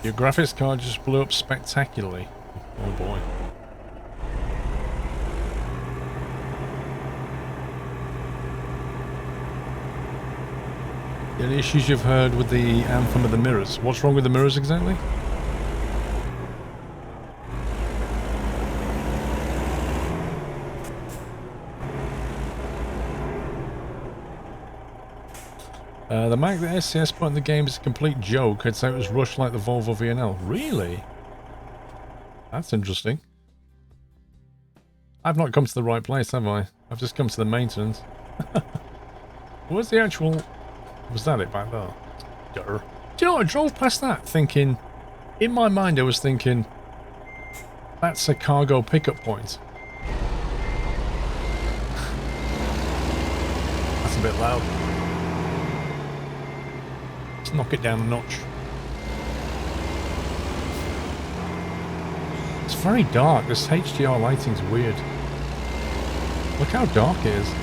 Your graphics card just blew up spectacularly. Oh boy. The only issues you've heard with the Anthem of the mirrors. What's wrong with the mirrors exactly? The Mac the SCS put in the game is a complete joke. I'd say it was rushed like the Volvo VNL. Really? That's interesting. I've not come to the right place, have I? I've just come to the maintenance. What's the actual... Was that it back there? Durr. Do you know what? I drove past that thinking... In my mind I was thinking... That's a cargo pickup point. That's a bit loud. Let's knock it down a notch. It's very dark. This HDR lighting's weird. Look how dark it is.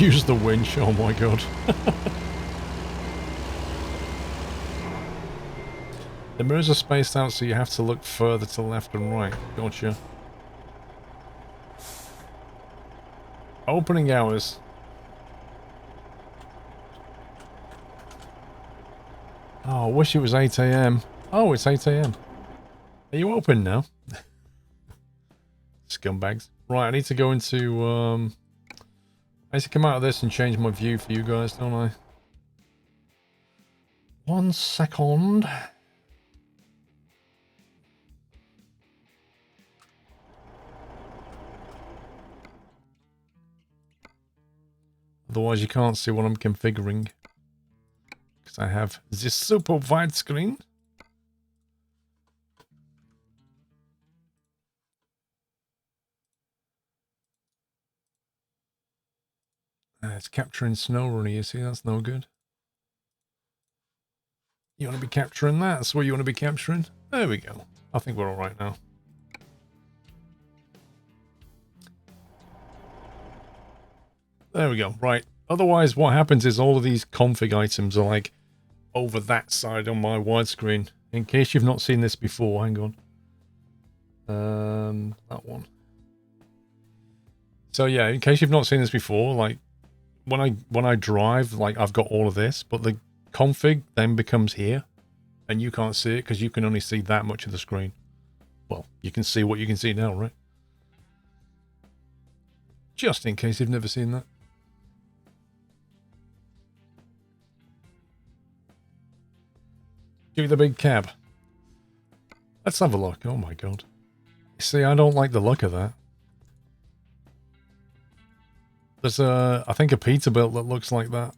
Use the winch. Oh my god. The mirrors are spaced out, so you have to look further to the left and right. Gotcha. Opening hours. Oh, I wish it was 8 AM. Oh, it's 8 AM. Are you open now? Scumbags. Right, I need to go into, I need to come out of this and change my view for you guys, don't I? 1 second. Otherwise you can't see what I'm configuring. Because I have this super wide screen. It's capturing snow running, you see, that's no good. You want to be capturing that? That's what you want to be capturing? There we go. I think we're alright now. There we go. Right. Otherwise, what happens is all of these config items are like over that side on my widescreen. In case you've not seen this before, hang on. That one. So yeah, in case you've not seen this before, like when I drive, like I've got all of this, but the config then becomes here, and you can't see it because you can only see that much of the screen. Well, you can see what you can see now, right? Just in case you've never seen that. Give me the big cab. Let's have a look. Oh my god. See, I don't like the look of that. There's a, I think a Peterbilt that looks like that.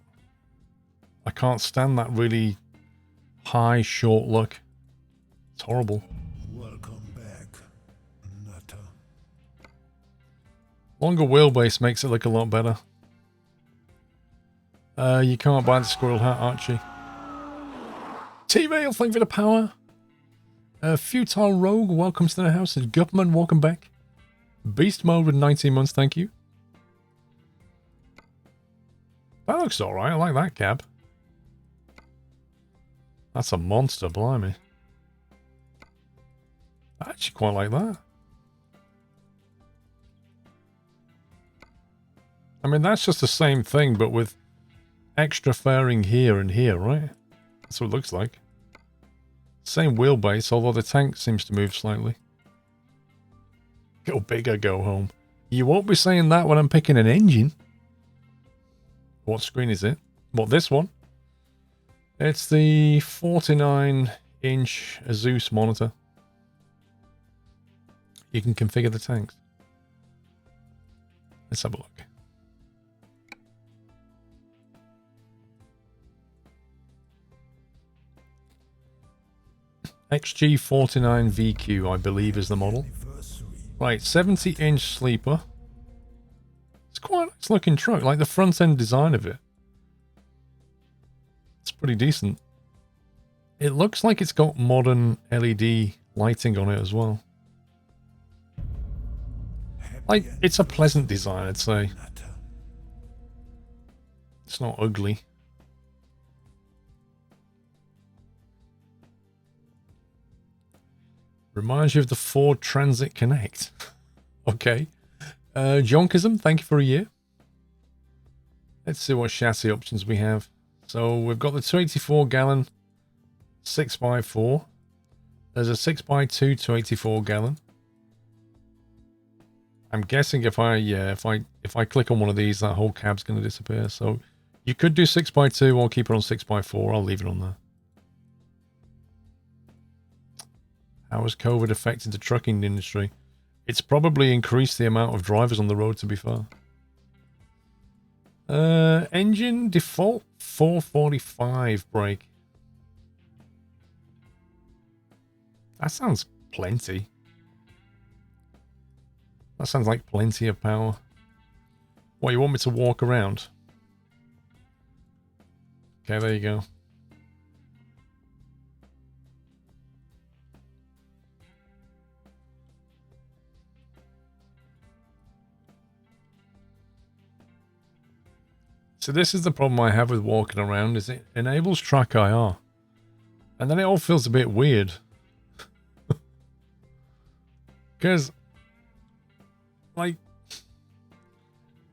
I can't stand that really high, short look. It's horrible. Welcome back, Nutter. Longer wheelbase makes it look a lot better. You can't buy the squirrel hat, Archie. T-Mail, thank you for the power. Futile Rogue, welcome to the house. And Gupman, welcome back. Beast Mode with 19 months, thank you. That looks alright, I like that cab. That's a monster, blimey. I actually quite like that. I mean, that's just the same thing, but with extra fairing here and here, right? That's what it looks like. Same wheelbase, although the tank seems to move slightly. Go big or go home. You won't be saying that when I'm picking an engine. What screen is it? What, this one? It's the 49-inch Asus monitor. You can configure the tanks. Let's have a look. XG49VQ, I believe, is the model. Right, 70-inch sleeper. It's quite a nice looking truck, like the front end design of it. It's pretty decent. It looks like it's got modern LED lighting on it as well. Like, it's a pleasant design, I'd say. It's not ugly. Reminds you of the Ford Transit Connect. Okay. Jonkism, thank you for a year. Let's see what chassis options we have. So we've got the 284 gallon 6x4. There's a 6x2 284 gallon. I'm guessing if I click on one of these, that whole cab's going to disappear. So you could do 6x2 or keep it on 6x4. I'll leave it on there. How has COVID affected the trucking industry? It's probably increased the amount of drivers on the road, to be fair. Engine default 445 brake. That sounds plenty. That sounds like plenty of power. What, you want me to walk around? Okay, there you go. So this is the problem I have with walking around, is it enables track IR. And then it all feels a bit weird. Because, like,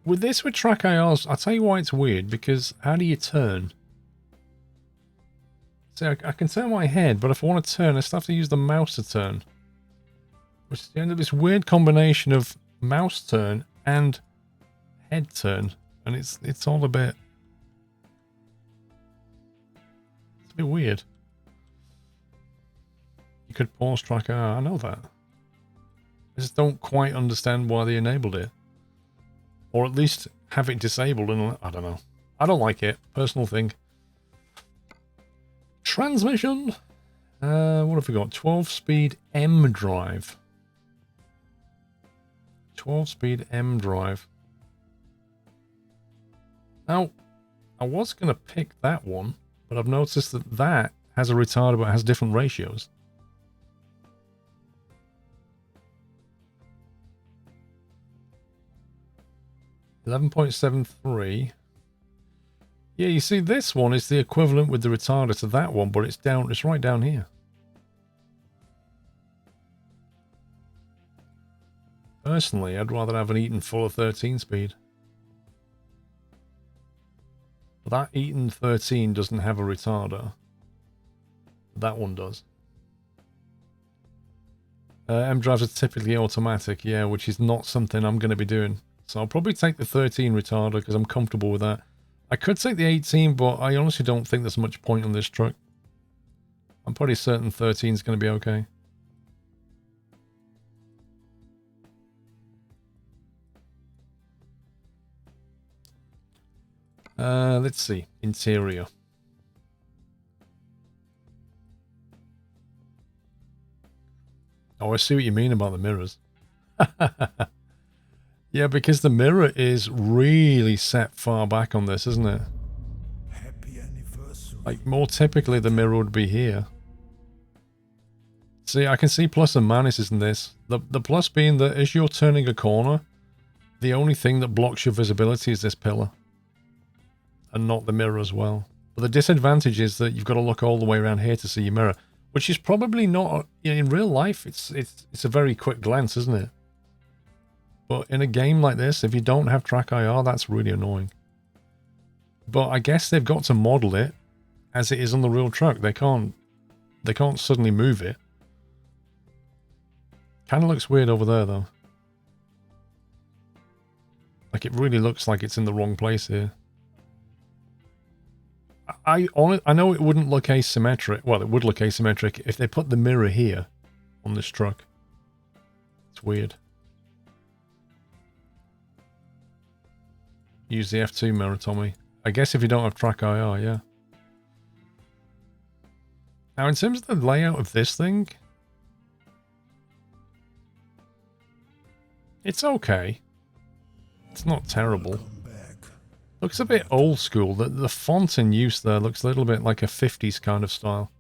with this with track IRs, I'll tell you why it's weird, because how do you turn? See, I can turn my head, but if I want to turn, I still have to use the mouse to turn. Which is the end of this weird combination of mouse turn and head turn. And it's all a bit... It's a bit weird. You could pause track IR, I know that. I just don't quite understand why they enabled it. Or at least have it disabled, and I don't know. I don't like it. Personal thing. Transmission. What have we got? 12-speed M drive. 12-speed M drive. Now, I was going to pick that one, but I've noticed that that has a retarder but has different ratios. .73. Yeah, you see, this one is the equivalent with the retarder to that one, but it's right down here. Personally, I'd rather have an Eaton full of 13-speed. That Eaton 13 doesn't have a retarder. That one does. M drives are typically automatic, yeah, which is not something I'm going to be doing. So I'll probably take the 13 retarder because I'm comfortable with that. I could take the 18, but I honestly don't think there's much point on this truck. I'm pretty certain 13 is going to be okay. Let's see. Interior. Oh, I see what you mean about the mirrors. Yeah, because the mirror is really set far back on this, isn't it? Happy anniversary. Like, more typically the mirror would be here. See, I can see plus and minuses in this. The plus being that as you're turning a corner, the only thing that blocks your visibility is this pillar. And not the mirror as well. But the disadvantage is that you've got to look all the way around here to see your mirror. Which is probably not... You know, in real life, it's a very quick glance, isn't it? But in a game like this, if you don't have track IR, that's really annoying. But I guess they've got to model it as it is on the real truck. They can't suddenly move it. Kind of looks weird over there, though. Like, it really looks like it's in the wrong place here. I know it wouldn't look asymmetric. Well, it would look asymmetric if they put the mirror here on this truck. It's weird. Use the F2 mirror, Tommy. I guess if you don't have track IR, yeah. Now, in terms of the layout of this thing, it's okay. It's not terrible. Looks a bit old school. The font in use there looks a little bit like a 50s kind of style.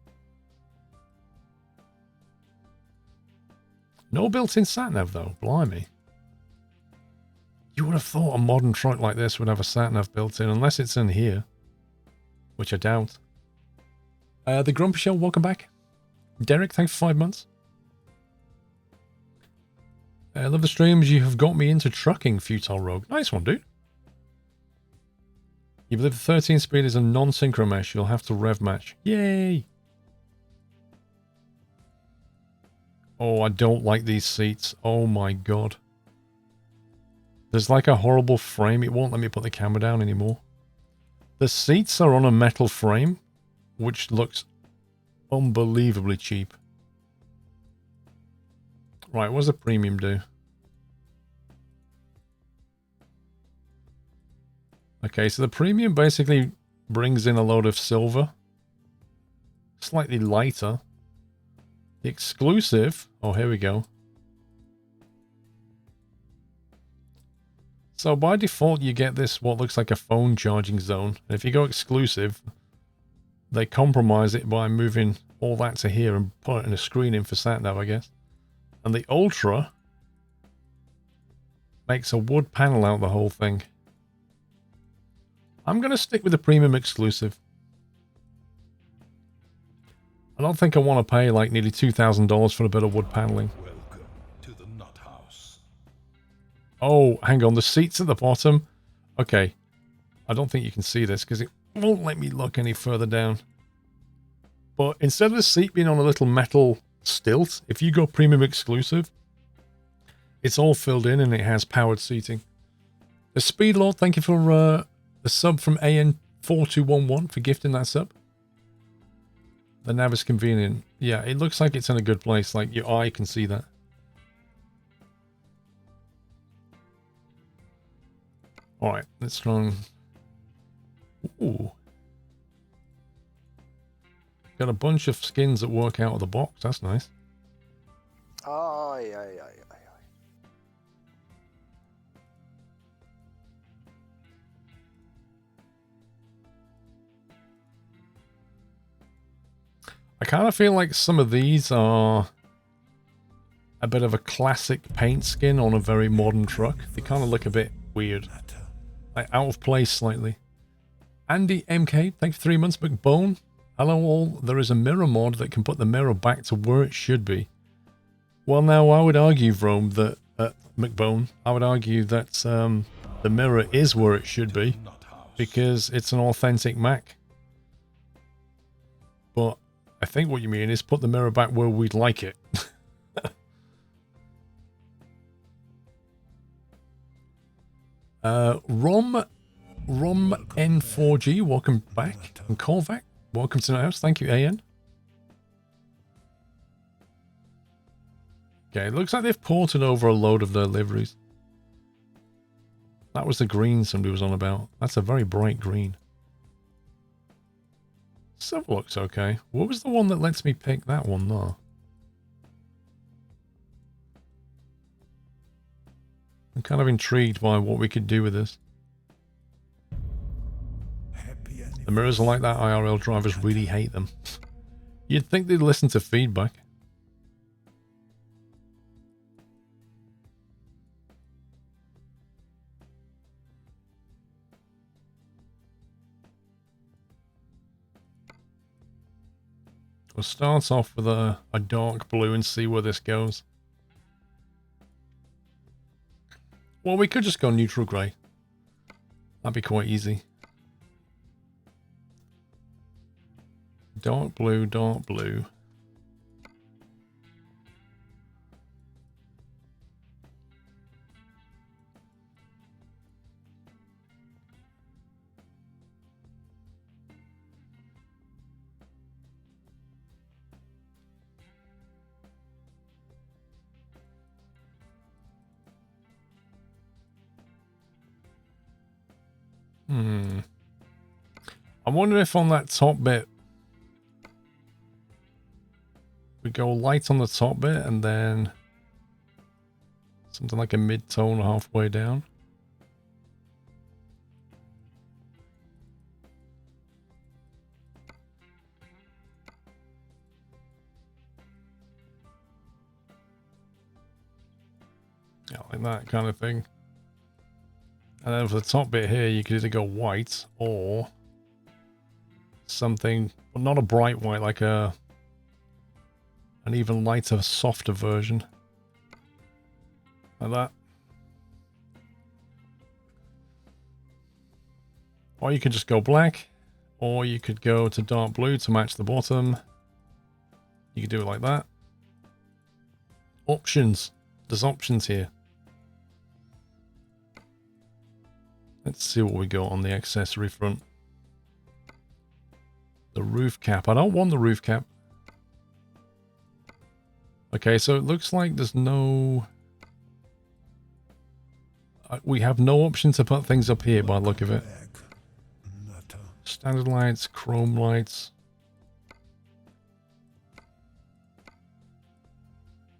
No built-in sat-nav though, blimey. You would have thought a modern truck like this would have a sat-nav built in, unless it's in here. Which I doubt. The Grumpy Shell, welcome back. Derek, thanks for 5 months. I love the streams. You have got me into trucking, Futile Rogue. Nice one, dude. You believe the 13 speed is a non-synchro mesh. You'll have to rev match. Yay! Oh, I don't like these seats. Oh my god. There's like a horrible frame. It won't let me put the camera down anymore. The seats are on a metal frame, which looks unbelievably cheap. Right, what does the premium do? Okay, so the premium basically brings in a load of silver. Slightly lighter. The exclusive... Oh, here we go. So by default, you get this, what looks like a phone charging zone. And if you go exclusive, they compromise it by moving all that to here and putting a screen in for sat-nav, I guess. And the Ultra makes a wood panel out the whole thing. I'm going to stick with the premium exclusive. I don't think I want to pay like nearly $2,000 for a bit of wood paneling. Welcome to the nut house. Oh, hang on. The seats at the bottom. Okay. I don't think you can see this because it won't let me look any further down. But instead of the seat being on a little metal stilt, if you go premium exclusive, it's all filled in and it has powered seating. The Speedlord, thank you for the sub from AN4211 for gifting that sub. The nav is convenient. Yeah, it looks like it's in a good place. Like, your eye can see that. Alright, let's try and... Ooh. Got a bunch of skins that work out of the box. That's nice. Aye, aye, aye, aye, aye. I kind of feel like some of these are a bit of a classic paint skin on a very modern truck. They kind of look a bit weird. Like out of place slightly. Andy MK, thanks for 3 months. McBone, hello all. There is a mirror mod that can put the mirror back to where it should be. Well, now I would argue, Vrome, that McBone, I would argue that the mirror is where it should be because it's an authentic Mac. But I think what you mean is put the mirror back where we'd like it. Rom N4G, welcome back. And Korvac, welcome to the house. Thank you, AN. Okay, it looks like they've ported over a load of their liveries. That was the green somebody was on about. That's a very bright green. Silver looks okay. What was the one that lets me pick that one though? I'm kind of intrigued by what we could do with this. The mirrors are like that. IRL drivers really hate them. You'd think they'd listen to feedback. We'll start off with a dark blue and see where this goes. Well, we could just go neutral grey. That'd be quite easy. Dark blue, dark blue. I wonder if on that top bit we go light on the top bit and then something like a mid-tone halfway down. Yeah, like that kind of thing. And then for the top bit here, you could either go white or something, well, not a bright white, like an even lighter, softer version. Like that. Or you could just go black, or you could go to dark blue to match the bottom. You could do it like that. Options. There's options here. Let's see what we got on the accessory front. The roof cap. I don't want the roof cap. Okay, so it looks like there's no... we have no option to put things up here by the look of it. Standard lights, chrome lights.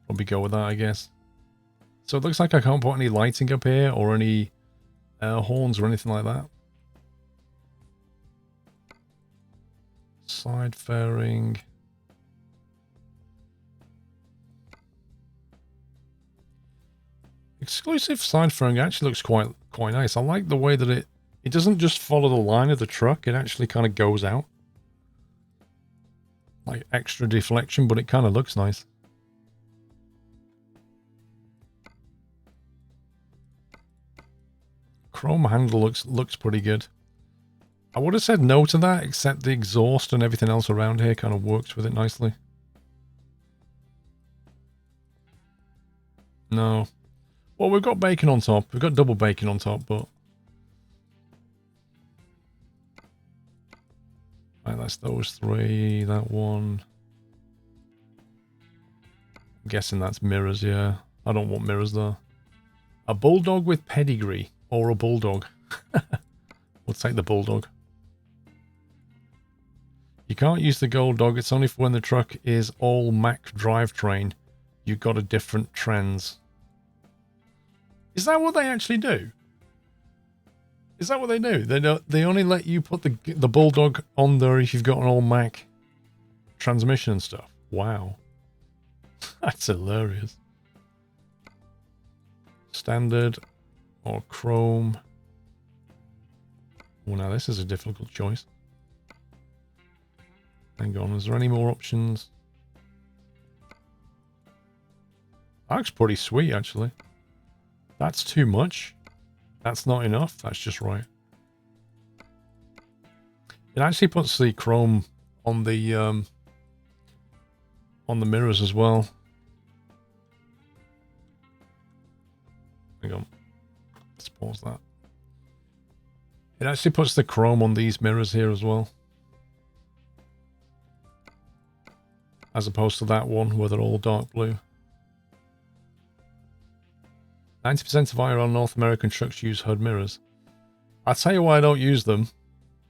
Probably go with that, I guess. So it looks like I can't put any lighting up here or any horns or anything like that. Side fairing. Exclusive side fairing actually looks quite nice. I like the way that it doesn't just follow the line of the truck. It actually kind of goes out. Like extra deflection, but it kind of looks nice. Chrome handle looks pretty good. I would have said no to that, except the exhaust and everything else around here kind of works with it nicely. No. Well, we've got bacon on top. We've got double bacon on top, but... Right, that's those three. That one. I'm guessing that's mirrors, yeah. I don't want mirrors, though. A bulldog with pedigree. Or a bulldog. We'll take the bulldog. You can't use the gold dog. It's only for when the truck is all Mac drivetrain. You've got a different trans. Is that what they actually do? Is that what they do? They only let you put the bulldog on there if you've got an all Mac transmission and stuff. Wow. That's hilarious. Standard. Or chrome. Well, now this is a difficult choice. Hang on, is there any more options? That looks pretty sweet, actually. That's too much. That's not enough. That's just right. It actually puts the chrome on the mirrors as well. Hang on. Let's pause that. It actually puts the chrome on these mirrors here as well. As opposed to that one where they're all dark blue. 90% of IRL North American trucks use HUD mirrors. I'll tell you why I don't use them.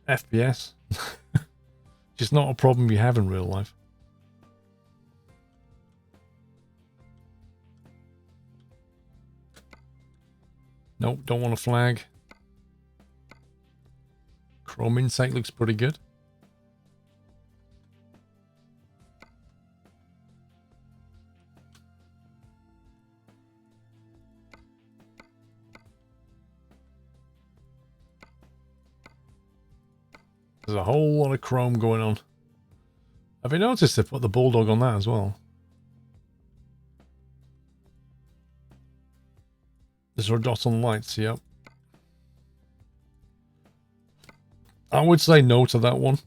FPS. Just not a problem you have in real life. Nope, don't want a flag. Chrome intake looks pretty good. There's a whole lot of chrome going on. Have you noticed they put the bulldog on that as well? There's a dot on lights, yep. I would say no to that one.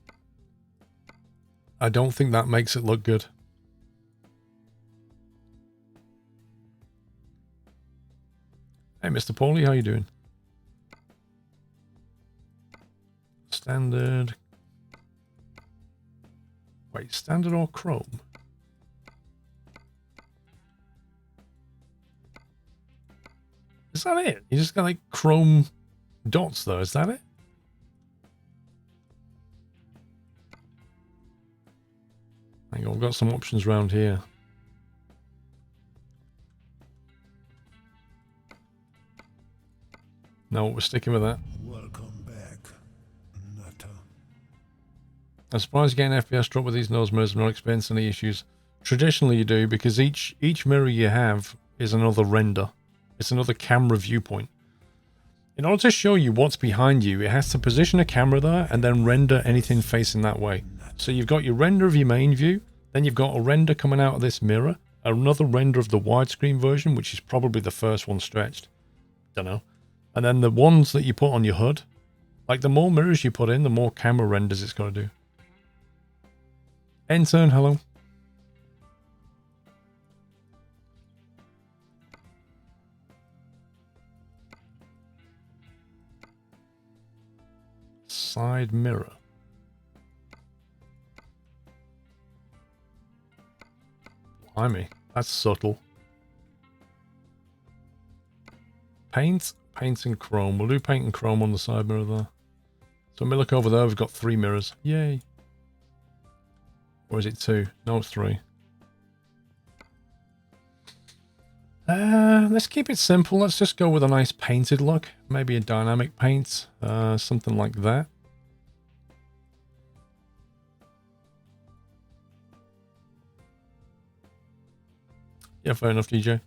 I don't think that makes it look good. Hey, Mr. Paulie, how you doing? Standard. Wait, standard or chrome? Is that it? You just got like chrome dots though, is that it? Hang on, we've got some options around here. No, we're sticking with that. Welcome back, Nutter. I'm surprised getting FPS drop with these nose mirrors will not experience any issues. Traditionally you do, because each mirror you have is another render. It's another camera viewpoint. In order to show you what's behind you, it has to position a camera there and then render anything facing that way. So you've got your render of your main view, then you've got a render coming out of this mirror, another render of the widescreen version, which is probably the first one stretched. Don't know. And then the ones that you put on your HUD, like the more mirrors you put in, the more camera renders it's got to do. Intern, hello. Side mirror. Blimey, that's subtle. Paint, paint and chrome. We'll do paint and chrome on the side mirror there. So when we look over there, we've got 3 mirrors. Yay. Or is it 2? No, it's 3. Let's keep it simple. Let's just go with a nice painted look. Maybe a dynamic paint. Something like that. Yeah, fair enough, DJ.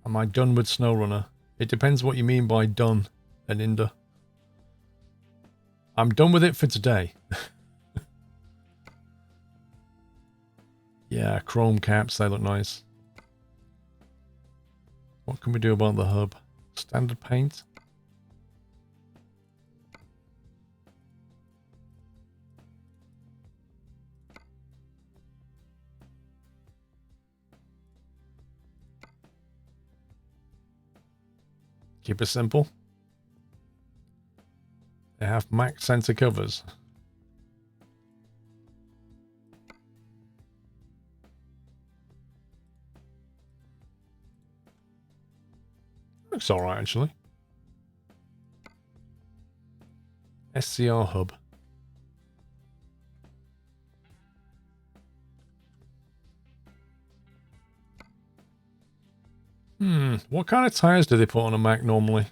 Am I done with SnowRunner? It depends what you mean by done, Aninda. I'm done with it for today. Yeah, chrome caps, they look nice. What can we do about the hub? Standard paint? Keep it simple. They have max center covers. Looks alright actually. SCR hub. What kind of tires do they put on a Mac normally?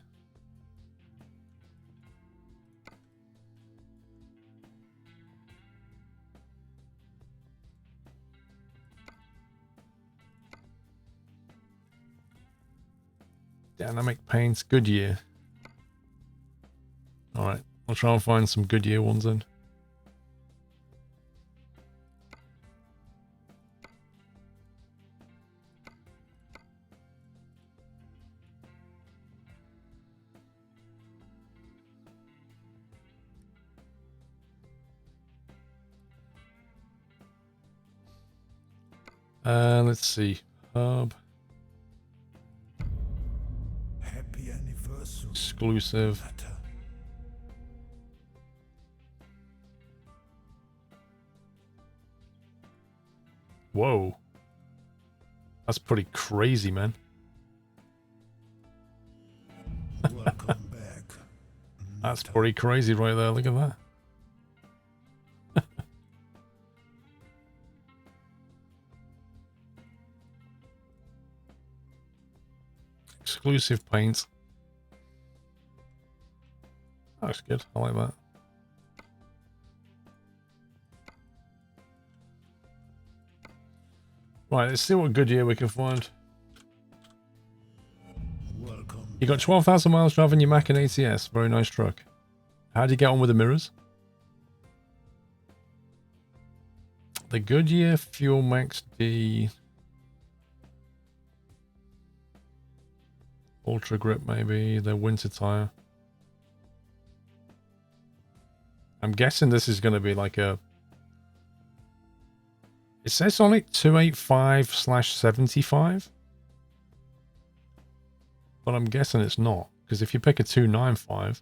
Dynamic paints, Goodyear. Alright, I'll try and find some Goodyear ones then. Let's see. Hub. Happy anniversary. Exclusive. Natter. Whoa. That's pretty crazy, man. Welcome back. That's Natter. pretty crazy right there. Look at that. Exclusive paint. That looks good. I like that. Right, let's see what Goodyear we can find. Welcome. You got 12,000 miles driving your Mac and ATS. Very nice truck. How do you get on with the mirrors? The Goodyear Fuel Max D. Ultra Grip maybe. The winter tire. I'm guessing this is going to be like a... It says on it 285/75. But I'm guessing it's not. Because if you pick a 295,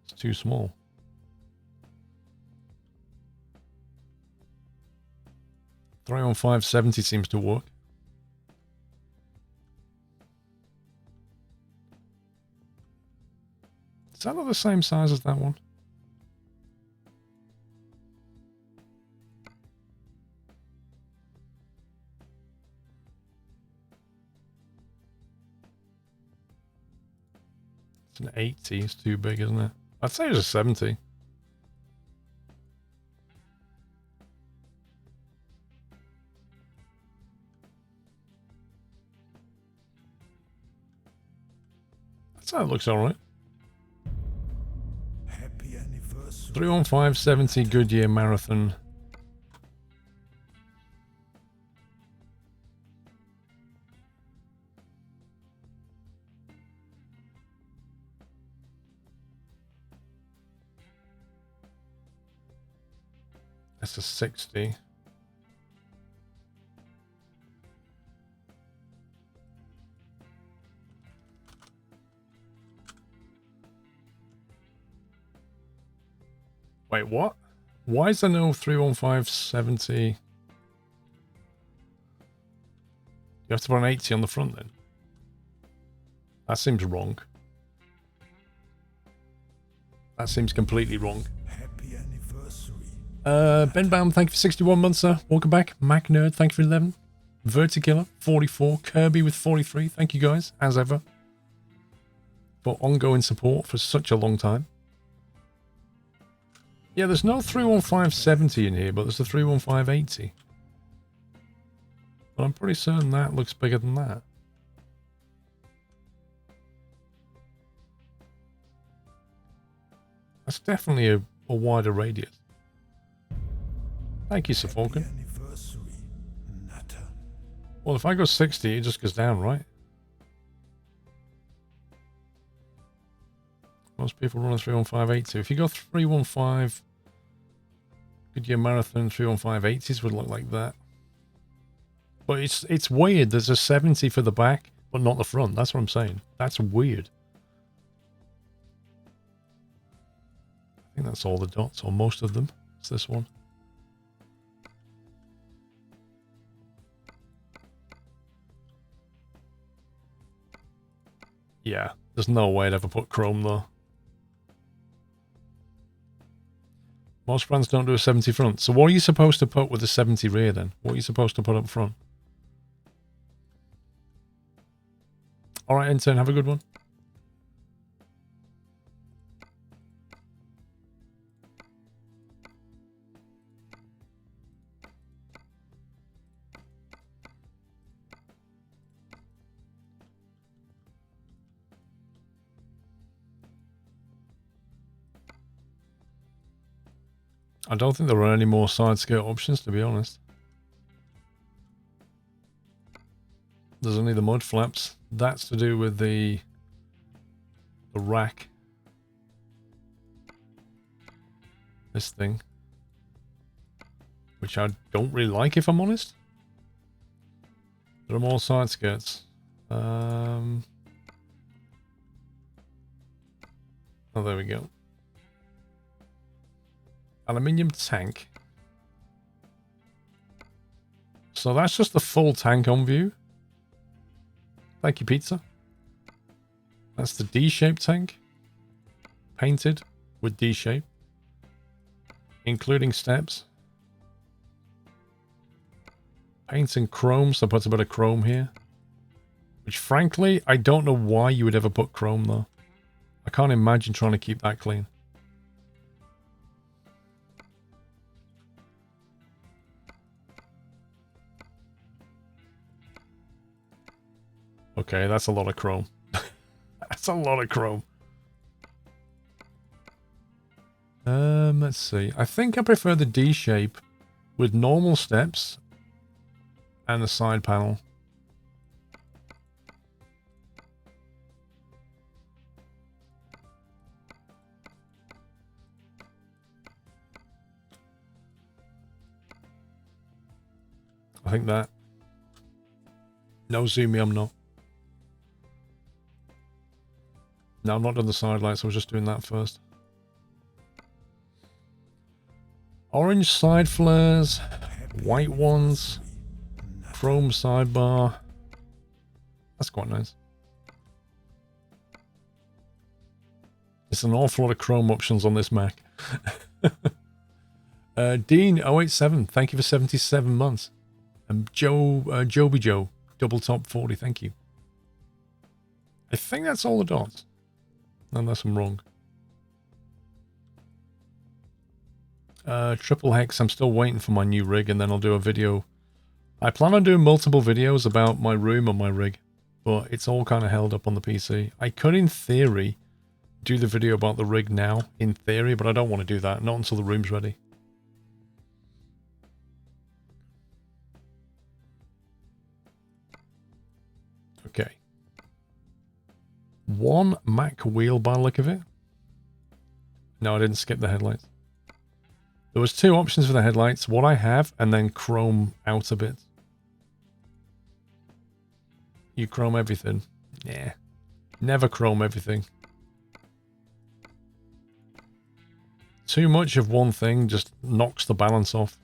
it's too small. Three on 570 seems to work. Is that not the same size as that one? It's an 80. It's too big, isn't it? I'd say it's a 70. That looks alright. Happy anniversary. 3 on 570 Goodyear Marathon That's a 60. Wait, what? Why is there no 31570? You have to put an 80 on the front then. That seems wrong. That seems completely wrong. Happy anniversary. Ben Baum, thank you for 61 months, sir. Welcome back. Mac Nerd, thank you for 11. Verticiller, 44. Kirby with 43. Thank you guys, as ever, for ongoing support for such a long time. Yeah, there's no 31570 in here, but there's a 31580. But I'm pretty certain that looks bigger than that. That's definitely a wider radius. Thank you, Sir Falcon. Well, if I go 60, it just goes down, right? Most people run a 31582. If you go 315, Goodyear Marathon 31580s would look like that. But it's weird. There's a 70 for the back, but not the front. That's what I'm saying. That's weird. I think that's all the dots, or most of them. It's this one. Yeah, there's no way I'd ever put chrome though. Most brands don't do a 70 front. So what are you supposed to put with a 70 rear then? What are you supposed to put up front? Alright, intern, have a good one. I don't think there are any more side skirt options, to be honest. There's only the mud flaps. That's to do with the rack. This thing. Which I don't really like, if I'm honest. There are more side skirts. Oh, there we go. Aluminium tank. So that's just the full tank on view. Thank you, pizza. That's the D-shaped tank. Painted with D-shape. Including steps. Paints and chrome, so I put a bit of chrome here. Which frankly, I don't know why you would ever put chrome though. I can't imagine trying to keep that clean. Okay, that's a lot of chrome. That's a lot of chrome. Let's see. I think I prefer the D shape with normal steps and the side panel. I think that. No, zoom me, I'm not. No, I'm not doing the side lights. I was just doing that first. Orange side flares, white ones, chrome sidebar. That's quite nice. There's an awful lot of chrome options on this Mac. Dean087, thank you for 77 months. And Joby Joe, double top 40, thank you. I think that's all the dots. Unless I'm wrong. Triple Hex, I'm still waiting for my new rig and then I'll do a video. I plan on doing multiple videos about my room and my rig, but it's all kind of held up on the PC. I could, in theory, do the video about the rig now, in theory, but I don't want to do that, not until the room's ready. Okay. One Mac wheel by the look of it. No, I didn't skip the headlights. There was two options for the headlights. What I have, and then chrome out a bit. You chrome everything? Yeah. Never chrome everything. Too much of one thing just knocks the balance off.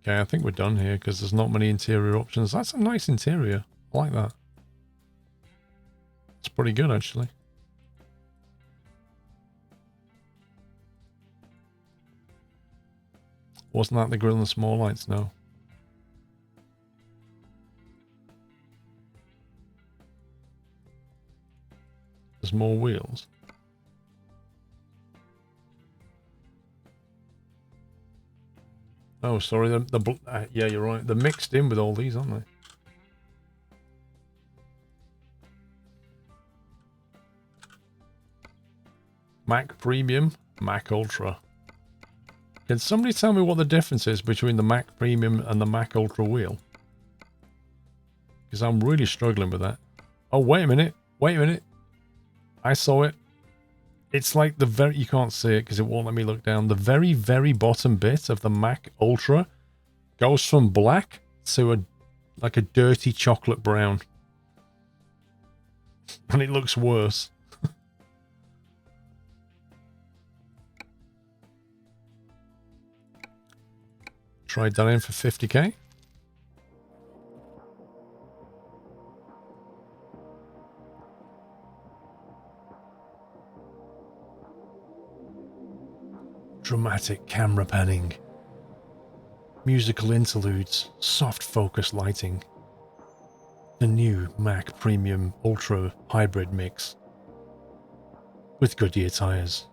Okay, I think we're done here because there's not many interior options. That's a nice interior. I like that. It's pretty good, actually. Wasn't that the grill and small lights? No. There's more wheels. Oh, sorry. Yeah, you're right. They're mixed in with all these, aren't they? Mac Premium, Mac Ultra. Can somebody tell me what the difference is between the Mac Premium and the Mac Ultra wheel? Because I'm really struggling with that. Oh, wait a minute. Wait a minute. I saw it. It's like the very... You can't see it because it won't let me look down. The very, very bottom bit of the Mac Ultra goes from black to like a dirty chocolate brown. And it looks worse. Tried that in for 50k. Dramatic camera panning. Musical interludes. Soft focus lighting. The new Mac Premium Ultra Hybrid Mix. With Goodyear tires.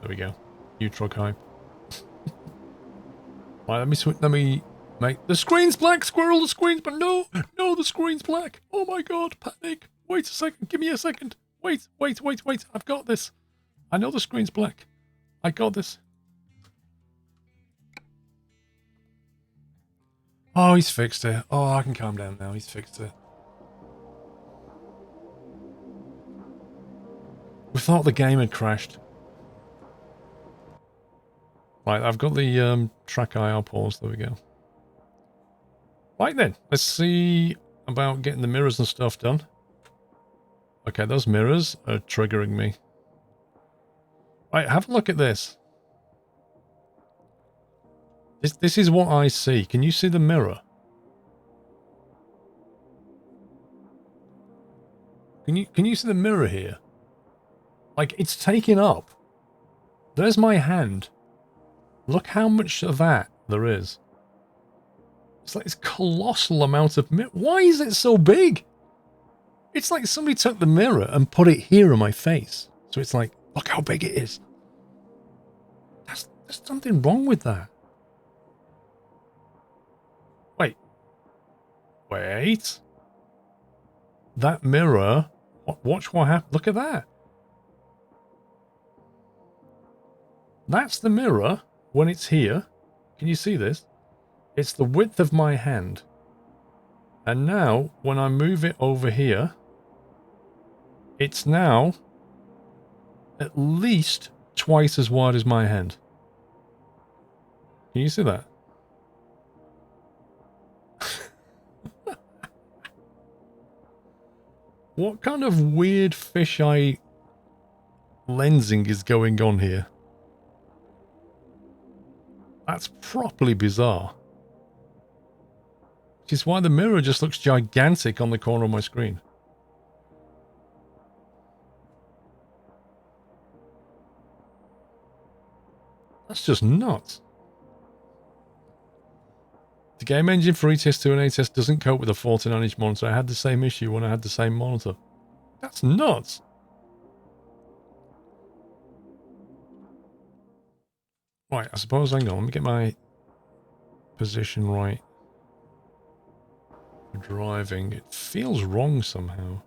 There we go. New truck hype. Right, let me make... The screen's black, Squirrel! The screen's... But no! No, the screen's black! Oh my god, panic! Wait a second, give me a second! Wait! I've got this! I know the screen's black. I got this. Oh, he's fixed it. Oh, I can calm down now. He's fixed it. We thought the game had crashed. Right, I've got the track IR pause. There we go. Right then, let's see about getting the mirrors and stuff done. Okay, those mirrors are triggering me. Right, have a look at this. This is what I see. Can you see the mirror? Can you see the mirror here? Like, it's taken up. There's my hand. Look how much of that there is. It's like this colossal amount of mirror. Why is it so big? It's like somebody took the mirror and put it here on my face. So it's like, look how big it is. There's something wrong with that. Wait. That mirror. Watch what happens. Look at that. That's the mirror when it's here. Can you see this? It's the width of my hand. And now, when I move it over here, it's now at least twice as wide as my hand. Can you see that? What kind of weird fisheye lensing is going on here? That's properly bizarre. Which is why the mirror just looks gigantic on the corner of my screen. That's just nuts. The game engine for ETS2 and ATS doesn't cope with a 49-inch monitor. I had the same issue when I had the same monitor. That's nuts. Right, I suppose, hang on, let me get my position right. For driving, it feels wrong somehow.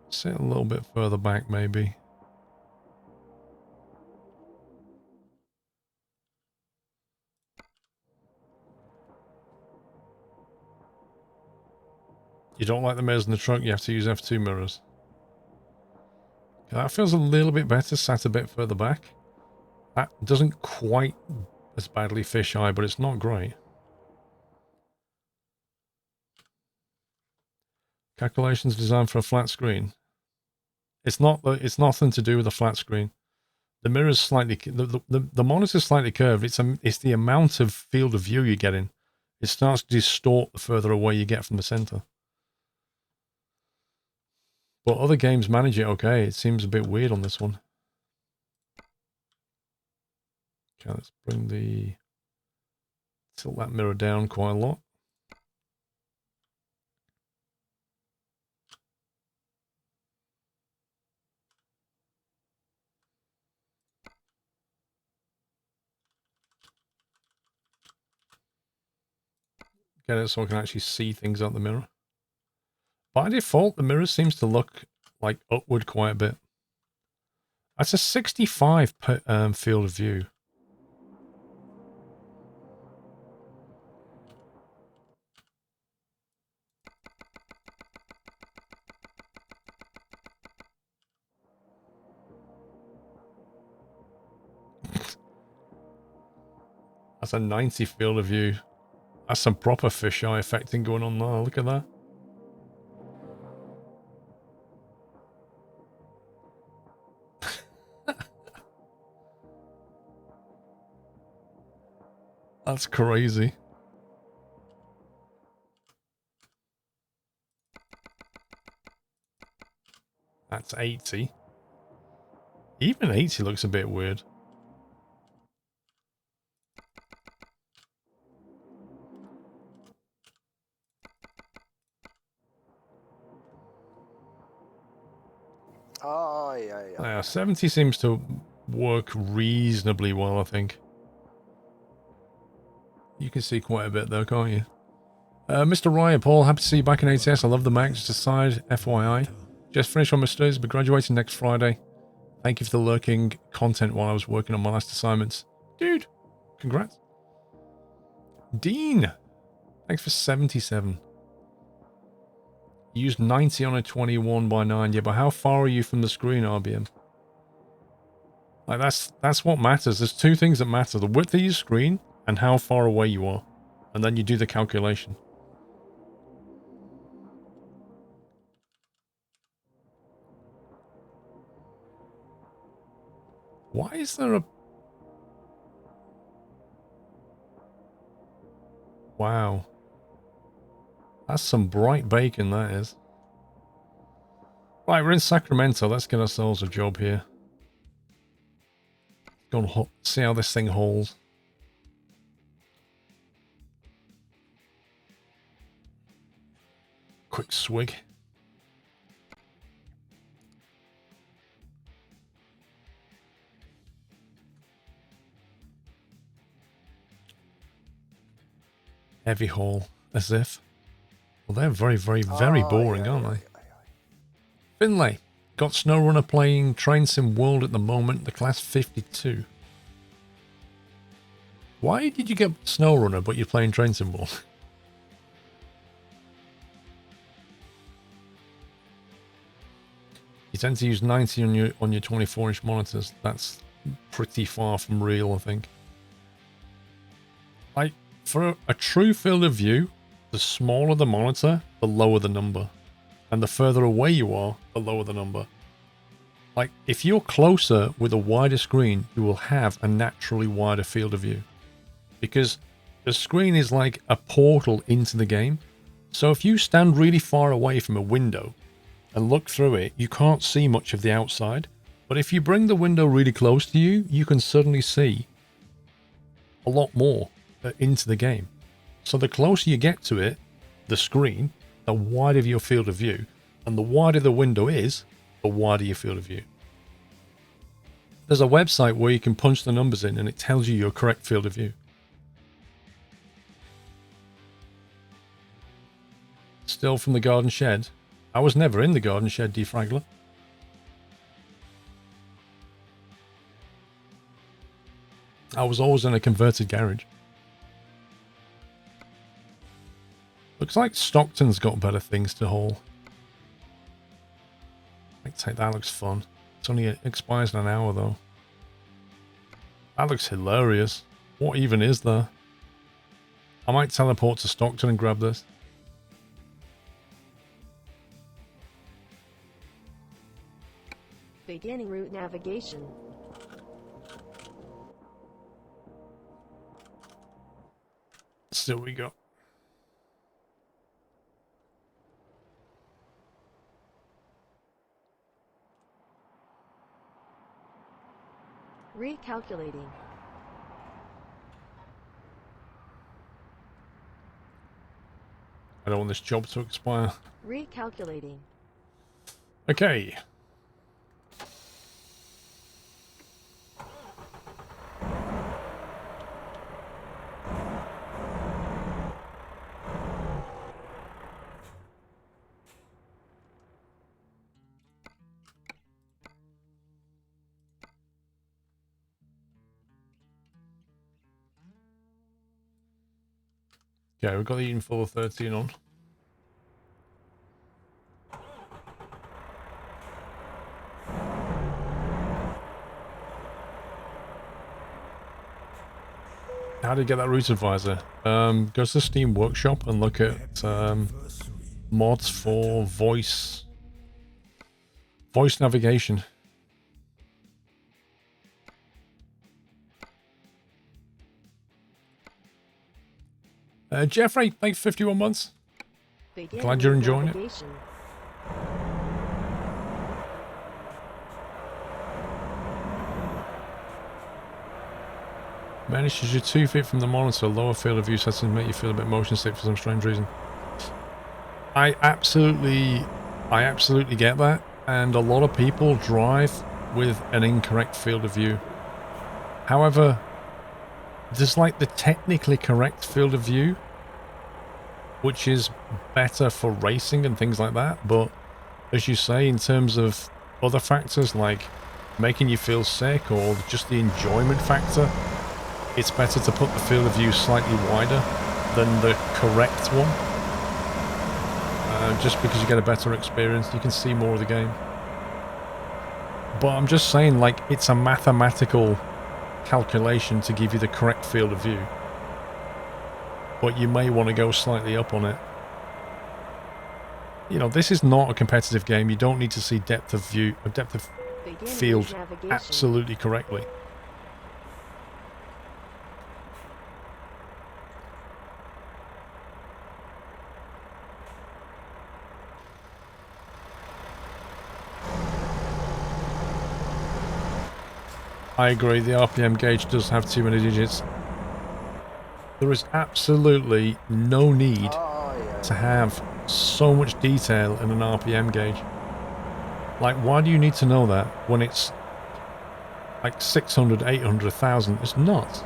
Sit a little bit further back, maybe. You don't like the mirrors in the trunk, you have to use F2 mirrors. Okay, that feels a little bit better, sat a bit further back. That doesn't quite as badly fisheye, but it's not great. Calculations designed for a flat screen. It's nothing to do with a flat screen. The mirror's slightly, the monitor's slightly curved. It's the amount of field of view you're getting. It starts to distort the further away you get from the center. But other games manage it okay. It seems a bit weird on this one. Okay, let's tilt that mirror down quite a lot. Get it so I can actually see things out the mirror. By default, the mirror seems to look like upward quite a bit. That's a 65 field of view. That's a 90 field of view. That's some proper fisheye effecting going on now. Look at that. That's crazy. That's 80. Even 80 looks a bit weird. Oh, yeah. 70 seems to work reasonably well, I think. You can see quite a bit there, can't you? Mr. Ryan, Paul, happy to see you back in ATS. I love the Mac. Just a side FYI. Just finished on my studies, but graduating next Friday. Thank you for the lurking content while I was working on my last assignments. Dude, congrats. Dean, thanks for 77. You used 90 on a 21:9. Yeah, but how far are you from the screen, RBM? Like, that's what matters. There's two things that matter. The width of your screen and how far away you are. And then you do the calculation. Why is there a... Wow. That's some bright bacon, that is. Right, we're in Sacramento. Let's get ourselves a job here. Go and see how this thing holds. Quick swig. Heavy haul, as if. Well, they're very, very, very boring, aren't they? Finlay. Got SnowRunner playing Train Sim World at the moment, the class 52. Why did you get SnowRunner, but you're playing Train Sim World? You tend to use 90 on your 24-inch monitors. That's pretty far from real, I think. Like, for a true field of view, the smaller the monitor, the lower the number. And the further away you are, the lower the number. Like, if you're closer with a wider screen, you will have a naturally wider field of view. Because the screen is like a portal into the game. So if you stand really far away from a window and look through it, you can't see much of the outside. But if you bring the window really close to you, you can suddenly see a lot more into the game. So the closer you get to it, the screen, the wider your field of view. And the wider the window is, the wider your field of view. There's a website where you can punch the numbers in and it tells you your correct field of view. Still from the garden shed. I was never in the garden shed, Defraggler. I was always in a converted garage. But Looks like Stockton's got better things to haul. Might take that, looks fun. It's only expires in an hour though. That looks hilarious. What even is there? I might teleport to Stockton and grab this. Beginning route navigation. Still we go. Recalculating. I don't want this job to expire. Recalculating. Okay. Okay, we've got the Eden 413 on. How do you get that route advisor? Go to the Steam Workshop and look at mods for voice navigation. Jeffrey, thanks for 51 months. Glad you're enjoying it. Manages you 2 feet from the monitor, lower field of view settings make you feel a bit motion sick for some strange reason. I absolutely get that, and a lot of people drive with an incorrect field of view. However, there's like the technically correct field of view, which is better for racing and things like that, but as you say, in terms of other factors like making you feel sick or just the enjoyment factor, it's better to put the field of view slightly wider than the correct one. Just because you get a better experience, you can see more of the game. But I'm just saying, like, it's a mathematical calculation to give you the correct field of view. But you may want to go slightly up on it. You know, this is not a competitive game. You don't need to see depth of view, or depth of field absolutely correctly. I agree, the RPM gauge does have too many digits. There is absolutely no need to have so much detail in an RPM gauge. Like, why do you need to know that when it's like 600, 800, 1,000? It's not.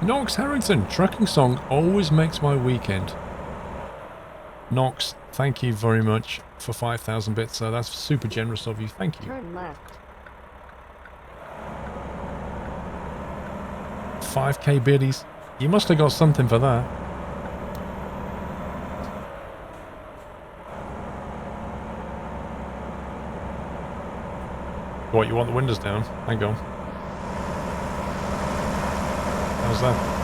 Nox Harrington, trucking song always makes my weekend. Nox, thank you very much for 5,000 bits. That's super generous of you. Thank you. Turn left. 5k biddies. You must have got something for that. What, you want the windows down? Hang on. How's that?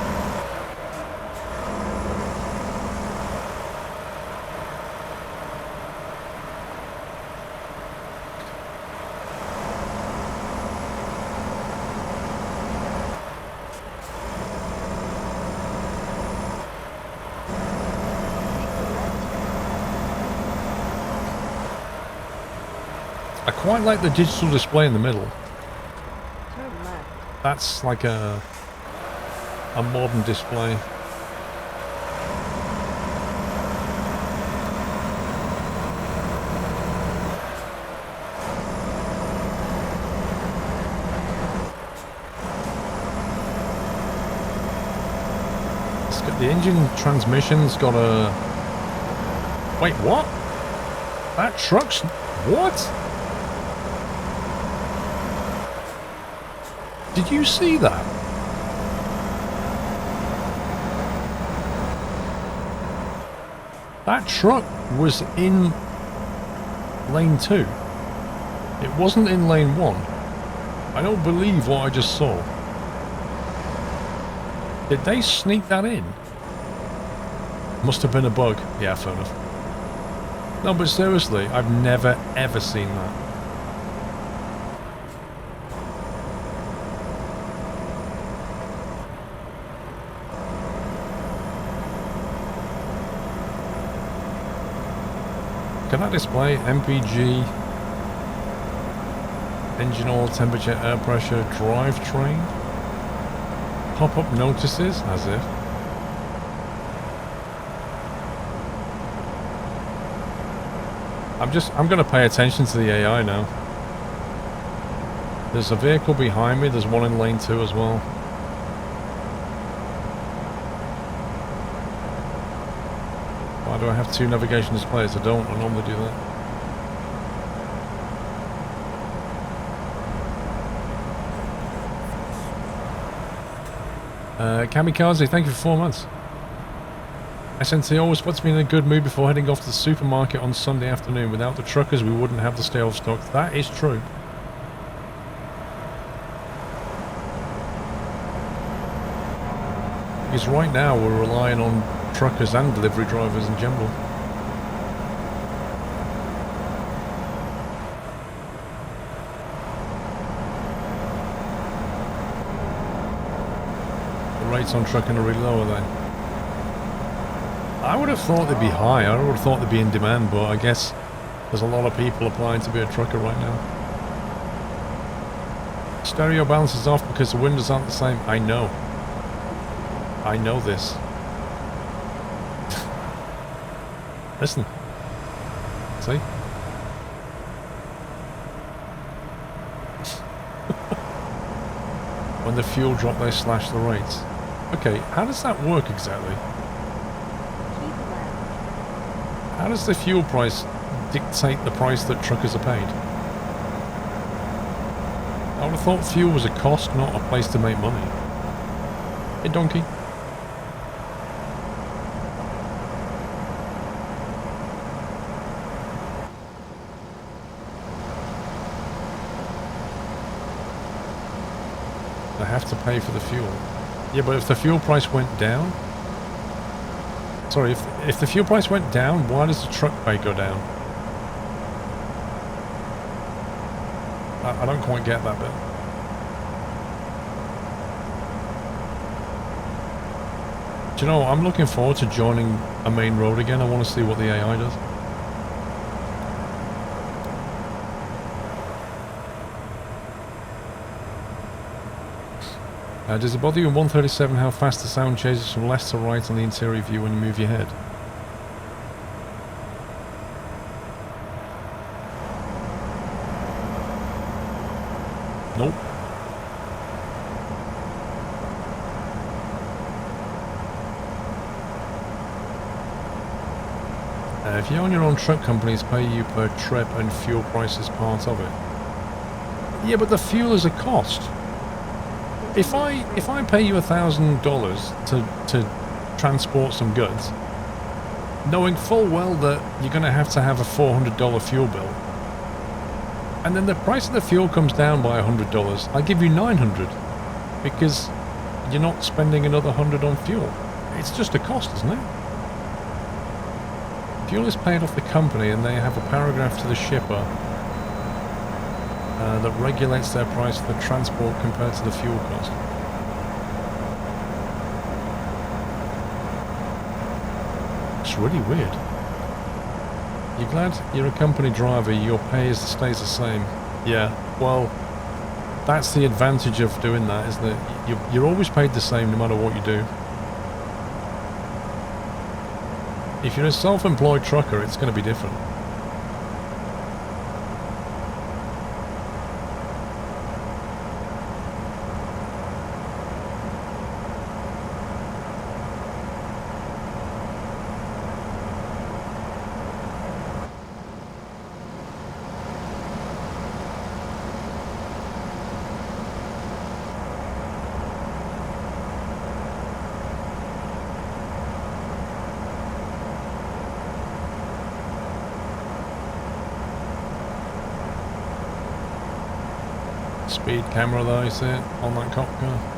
I quite like the digital display in the middle. Turn left. That's like a modern display. It's got, the engine transmission's got a... Wait, what? That truck's... What? Did you see that? That truck was in lane 2. It wasn't in lane 1. I don't believe what I just saw. Did they sneak that in? Must have been a bug. Yeah, fair enough. No, but seriously, I've never ever seen that. Can I display MPG, engine oil, temperature, air pressure, drivetrain? Pop-up notices, as if. I'm going to pay attention to the AI now. There's a vehicle behind me, there's one in lane 2 as well. Why do I have 2 navigation displays? I don't. I normally do that. Kamikaze, thank you for 4 months. SNT always puts me in a good mood before heading off to the supermarket on Sunday afternoon. Without the truckers, we wouldn't have the stale stock. That is true. Because right now we're relying on truckers and delivery drivers in general. The rates on trucking are really low, are they? I would have thought they'd be high. I would have thought they'd be in demand, but I guess there's a lot of people applying to be a trucker right now. Stereo balance is off because the windows aren't the same. I know. I know this. Listen. See? When the fuel drop, they slash the rates. Okay, how does that work exactly? How does the fuel price dictate the price that truckers are paid? I would have thought fuel was a cost, not a place to make money. Hey, donkey. I have to pay for the fuel. Yeah, but if the fuel price went down... Sorry, if the fuel price went down, why does the truck pay go down? I don't quite get that bit. Do you know, I'm looking forward to joining a main road again. I want to see what the AI does. Does it bother you in 137 how fast the sound changes from left to right on the interior view when you move your head? Nope. If you own your own truck, companies pay you per trip and fuel price is part of it. Yeah, but the fuel is a cost. If I pay you $1,000 to transport some goods, knowing full well that you're going to have a $400 fuel bill, and then the price of the fuel comes down by $100, I give you $900 because you're not spending another $100 on fuel. It's just a cost, isn't it? Fuel is paid off the company, and they have a paragraph to the shipper that regulates their price for the transport compared to the fuel cost. It's really weird. You're glad you're a company driver, your pay stays the same. Yeah, well, that's the advantage of doing that, isn't it? You're always paid the same no matter what you do. If you're a self-employed trucker, it's going to be different. Speed camera there, you see it on that cop car.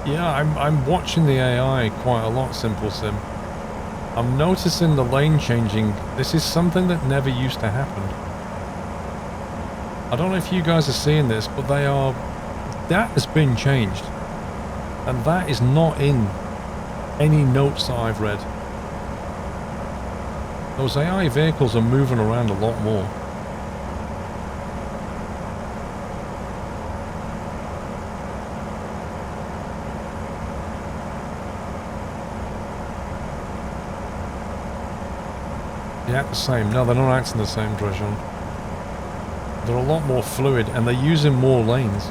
Yeah, I'm watching the AI quite a lot, Simple Sim. I'm noticing the lane changing. This is something that never used to happen. I don't know if you guys are seeing this, but that has been changed. And that is not in any notes that I've read. Those AI vehicles are moving around a lot more. They act the same. No, they're not acting the same, Drejon. They're a lot more fluid and they're using more lanes.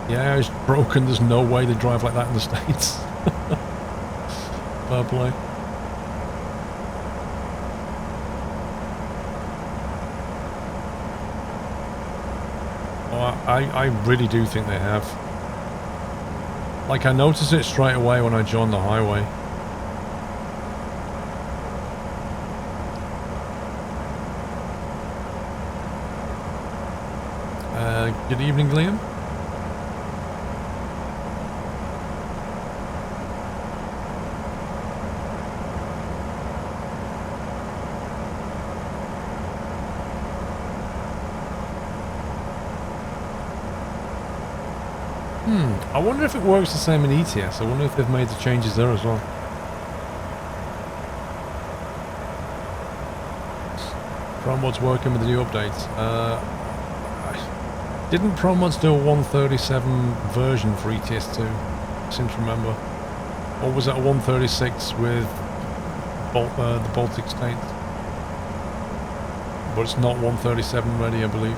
Yeah, it's broken. There's no way they drive like that in the States. Fair play. Oh, I really do think they have. Like, I noticed it straight away when I joined the highway. Good evening, Liam. I wonder if it works the same in ETS. I wonder if they've made the changes there as well. ProMod's working with the new updates. Didn't ProMods do a 137 version for ETS2? I seem to remember. Or was it a 136 with the Baltic states? But it's not 137 ready, I believe.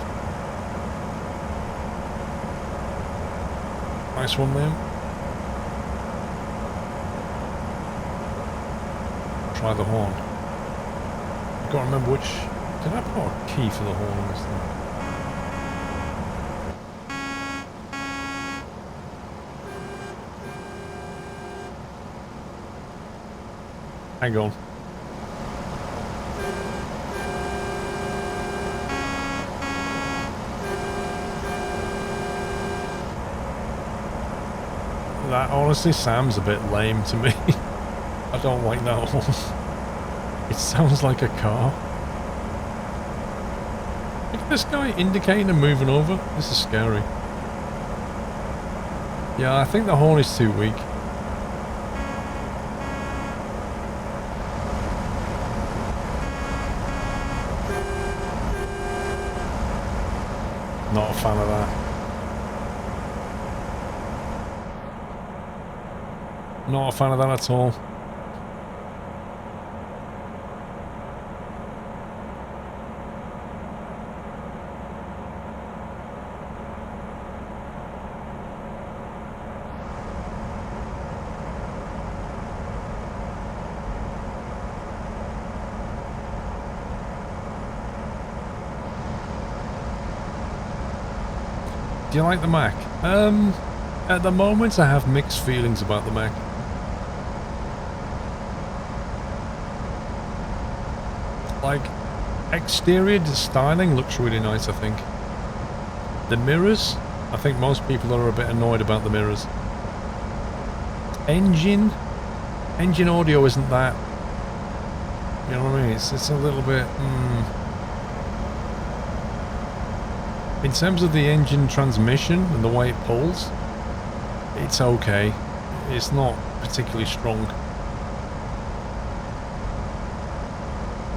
Nice one, Liam. Try the horn. I've got to remember which... Did I put a key for the horn on this thing? Hang on. That honestly sounds a bit lame to me. I don't like that horn. It sounds like a car. Look at this guy indicating and moving over. This is scary. Yeah, I think the horn is too weak. Not a fan of that. Not a fan of that at all. Do you like the Mac? At the moment I have mixed feelings about the Mac. Like, exterior styling looks really nice, I think. The mirrors, I think most people are a bit annoyed about the mirrors. Engine audio isn't that, you know what I mean? It's a little bit, In terms of the engine transmission and the way it pulls, it's okay. It's not particularly strong.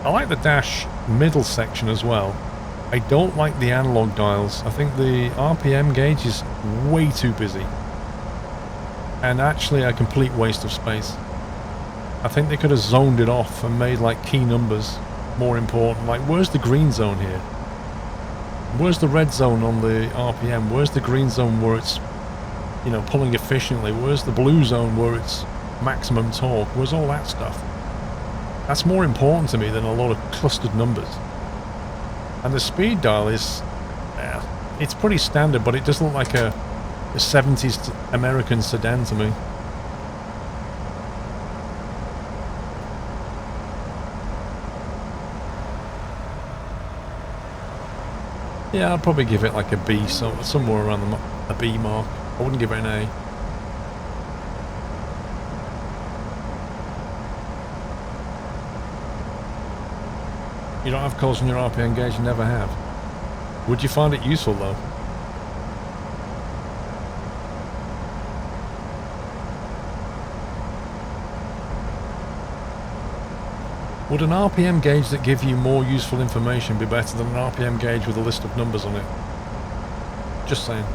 I like the dash middle section as well. I don't like the analog dials. I think the RPM gauge is way too busy. And actually a complete waste of space. I think they could have zoned it off and made like key numbers more important. Like, where's the green zone here? Where's the red zone on the RPM? Where's the green zone where it's, you know, pulling efficiently? Where's the blue zone where it's maximum torque? Where's all that stuff? That's more important to me than a lot of clustered numbers. And the speed dial is, it's pretty standard, but it doesn't look like a 70s American sedan to me. Yeah, I'd probably give it like a B, so somewhere around a B mark. I wouldn't give it an A. You don't have coals in your RPM gauge, you never have. Would you find it useful though? Would an RPM gauge that give you more useful information be better than an RPM gauge with a list of numbers on it? Just saying.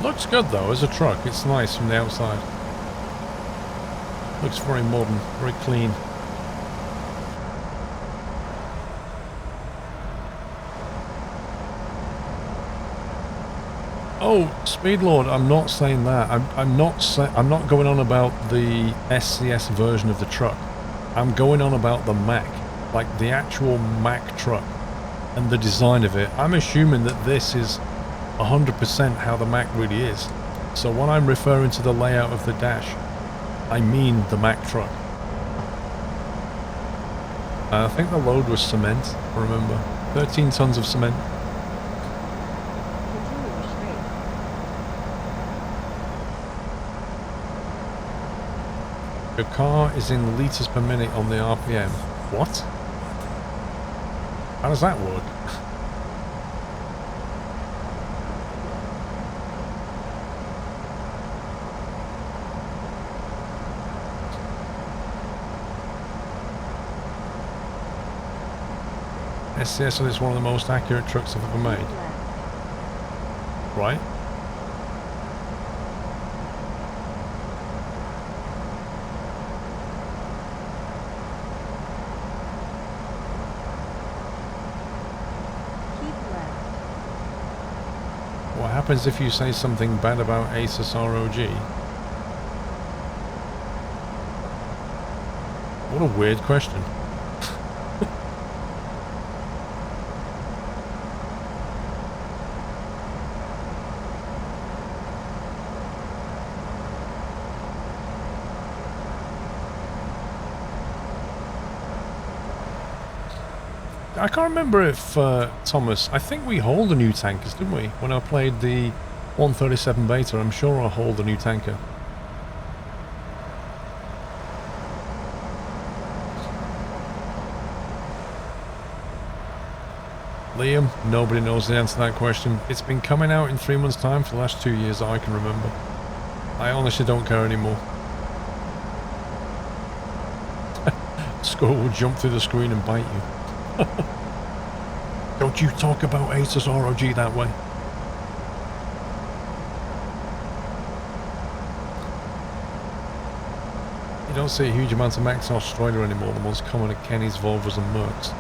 Looks good though, as a truck. It's nice from the outside. Looks very modern, very clean. Oh, Speedlord, I'm not saying that. I'm not going on about the SCS version of the truck. I'm going on about the Mack, like the actual Mack truck and the design of it. I'm assuming that this is 100% how the Mack really is. So when I'm referring to the layout of the dash, I mean the Mack truck. I think the load was cement, I remember. 13 tons of cement. Continue straight. Your car is in litres per minute on the RPM. What? How does that work? SCS is one of the most accurate trucks I've ever made. Keep left. Right? Keep left. What happens if you say something bad about Asus ROG? What a weird question. I can't remember if, Thomas, I think we hauled the new tankers, didn't we? When I played the 137 beta, I'm sure I hauled the new tanker. Liam, nobody knows the answer to that question. It's been coming out in 3 months' time for the last 2 years that I can remember. I honestly don't care anymore. Squirrel will jump through the screen and bite you. Don't you talk about Asus ROG that way. You don't see a huge amount of Macs in Australia anymore. The most common are Kenny's, Volvos and Mercs.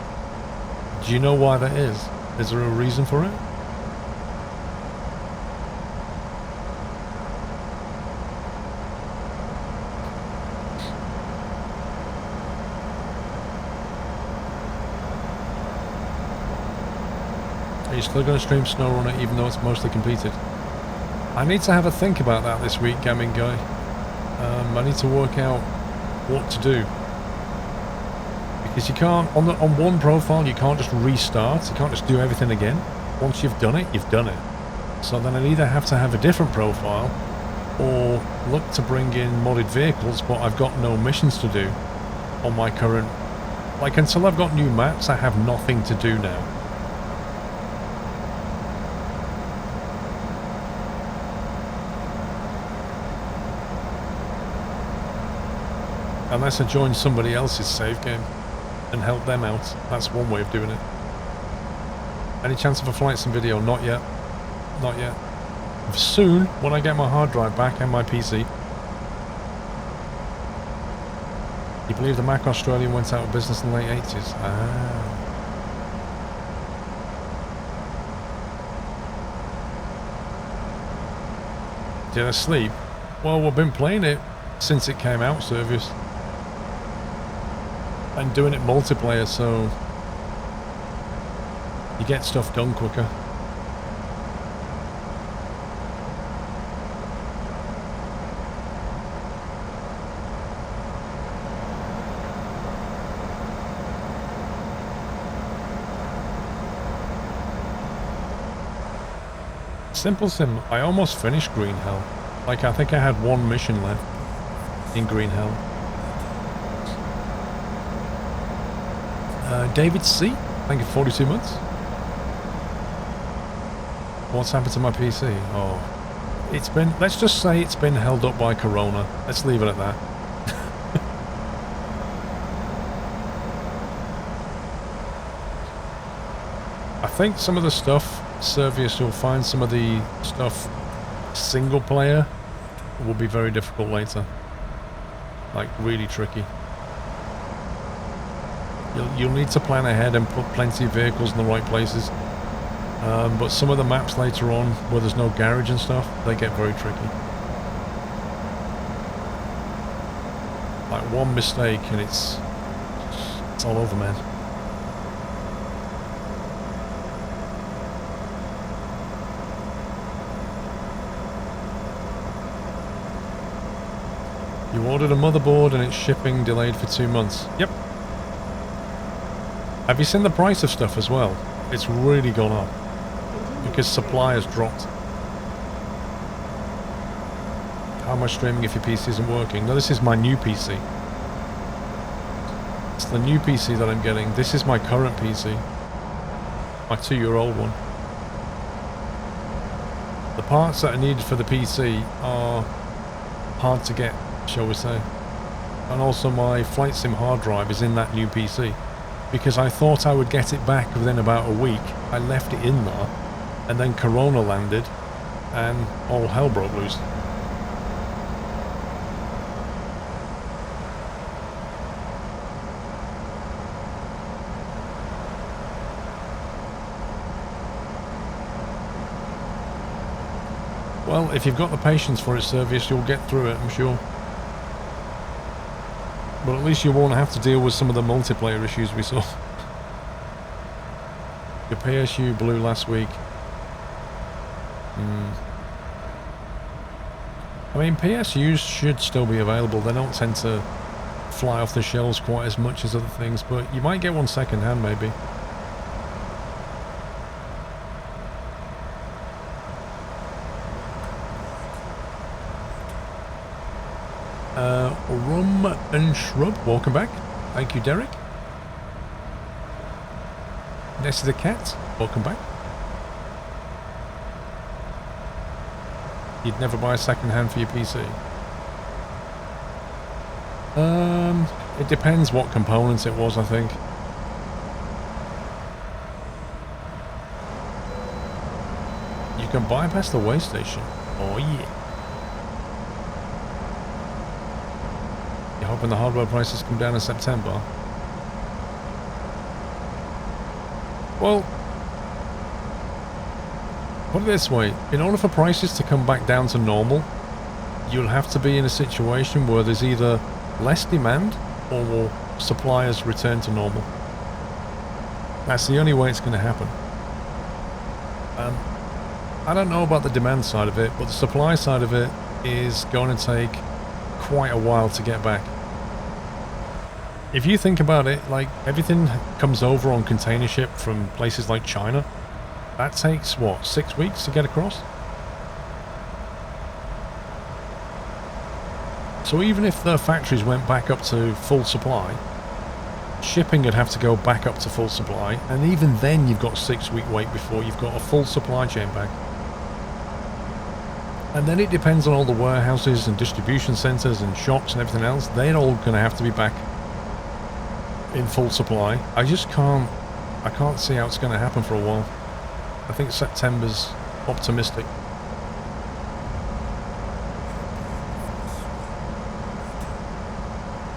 Do you know why that is? Is there a reason for it? Are you still going to stream SnowRunner even though it's mostly completed? I need to have a think about that this week, Gaming Guy. I need to work out what to do. Because you can't, on one profile, you can't just restart. You can't just do everything again. Once you've done it, you've done it. So then I'd either have to have a different profile or look to bring in modded vehicles, but I've got no missions to do on my current... Like, until I've got new maps, I have nothing to do now. Unless I join somebody else's save game and help them out. That's one way of doing it. Any chance of a flight sim video? Not yet. Not yet. Soon, when I get my hard drive back and my PC. You believe the Mac Australia went out of business in the late 80s? Ah. Did I sleep? Well, we've been playing it since it came out, Servius. And doing it multiplayer, so you get stuff done quicker. Simple Sim, I almost finished Green Hell. Like, I think I had one mission left in Green Hell. David C, thank you for 42 months. What's happened to my PC? Oh, it's been, let's just say it's been held up by Corona. Let's leave it at that. I think some of the stuff, Servius, you'll find some of the stuff single player will be very difficult later. Like, really tricky. You'll need to plan ahead and put plenty of vehicles in the right places. But some of the maps later on, where there's no garage and stuff, they get very tricky. Like, one mistake and it's all over, man. You ordered a motherboard and it's shipping delayed for 2 months. Yep. Have you seen the price of stuff as well? It's really gone up because supply has dropped. How much streaming if your PC isn't working? No, this is my new PC. It's the new PC that I'm getting. This is my current PC. My 2-year-old one. The parts that are needed for the PC are hard to get, shall we say. And also my flight sim hard drive is in that new PC. Because I thought I would get it back within about a week. I left it in there, and then Corona landed, and all hell broke loose. Well, if you've got the patience for it, Servius, you'll get through it, I'm sure. But at least you won't have to deal with some of the multiplayer issues we saw. Your PSU blew last week. I mean, PSUs should still be available. They don't tend to fly off the shelves quite as much as other things, but you might get one second hand maybe. Rum and Shrub, welcome back. Thank you, Derek. Nessie the Cat, welcome back. You'd never buy a second hand for your PC? It depends what components it was, I think. You can bypass the way station. Oh yeah. You're hoping the hardware prices come down in September? Well, put it this way, in order for prices to come back down to normal, you'll have to be in a situation where there's either less demand or suppliers return to normal. That's the only way it's going to happen. I don't know about the demand side of it, but the supply side of it is going to take quite a while to get back. If you think about it, like, everything comes over on container ship from places like China. That takes, what, 6 weeks to get across? So even if the factories went back up to full supply, shipping would have to go back up to full supply, and even then you've got 6-week wait before you've got a full supply chain back. And then it depends on all the warehouses and distribution centres and shops and everything else. They're all going to have to be back in full supply. I can't see how it's going to happen for a while. I think September's optimistic.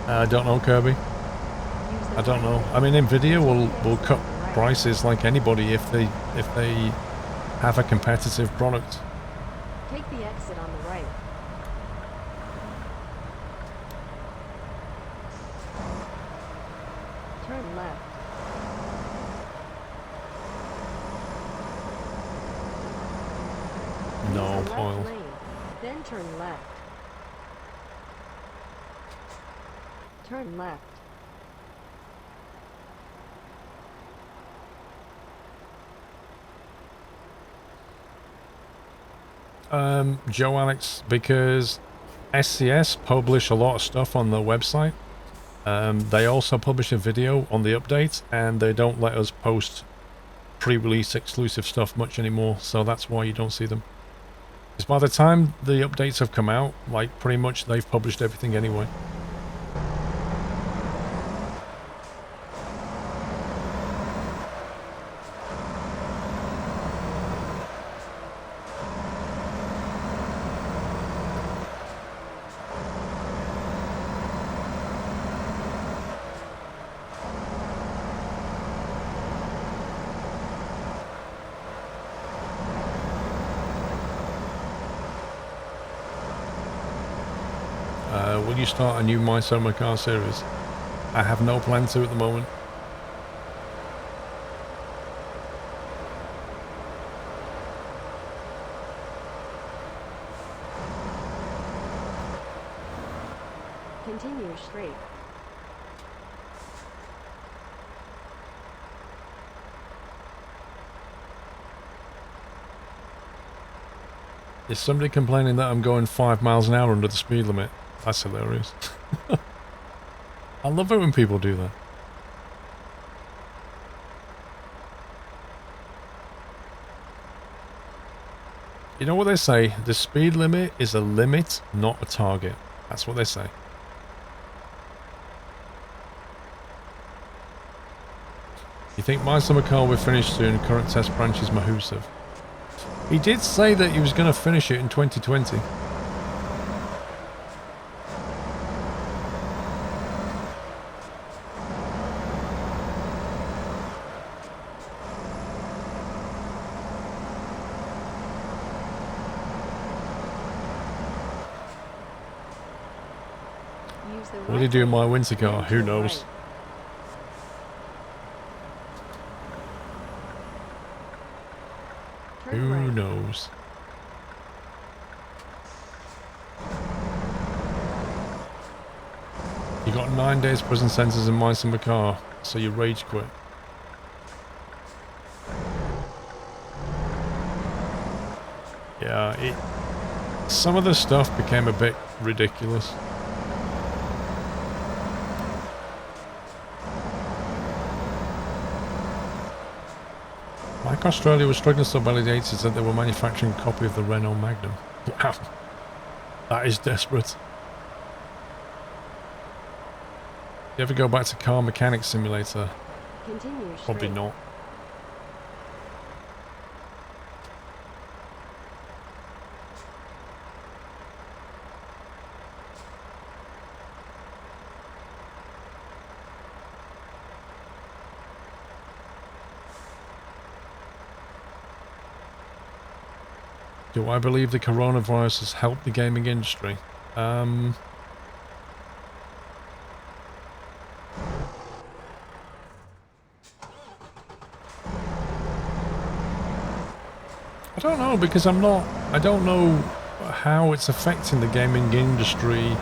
I don't know, Kirby. I don't know. I mean, Nvidia will cut prices like anybody if they have a competitive product. Take the exit on the right. Turn left. No Use the oil. left lane, then turn left. Turn left. Joe Alex, because SCS publish a lot of stuff on their website. They also publish a video on the update, and they don't let us post pre-release exclusive stuff much anymore, so that's why you don't see them. Because by the time the updates have come out, like, pretty much they've published everything anyway. Will you start a new My Summer Car series? I have no plan to at the moment. Continue straight. Is somebody complaining that I'm going 5 miles an hour under the speed limit? That's hilarious. I love it when people do that. You know what they say? The speed limit is a limit, not a target. That's what they say. You think My Summer Car will finish soon? Current test branch is Mahusiv. He did say that he was going to finish it in 2020. What do you do in my winter car? Who knows? Who knows? You got 9 days prison sentence in My Summer Car, so you rage quit. Yeah, some of the stuff became a bit ridiculous. Like Australia was struggling so badly, the 80s that they were manufacturing a copy of the Renault Magnum. Wow. That is desperate. You ever go back to Car Mechanic Simulator? Continue Probably straight. not. Do I believe the coronavirus has helped the gaming industry? I don't know, because I don't know how it's affecting the gaming industry,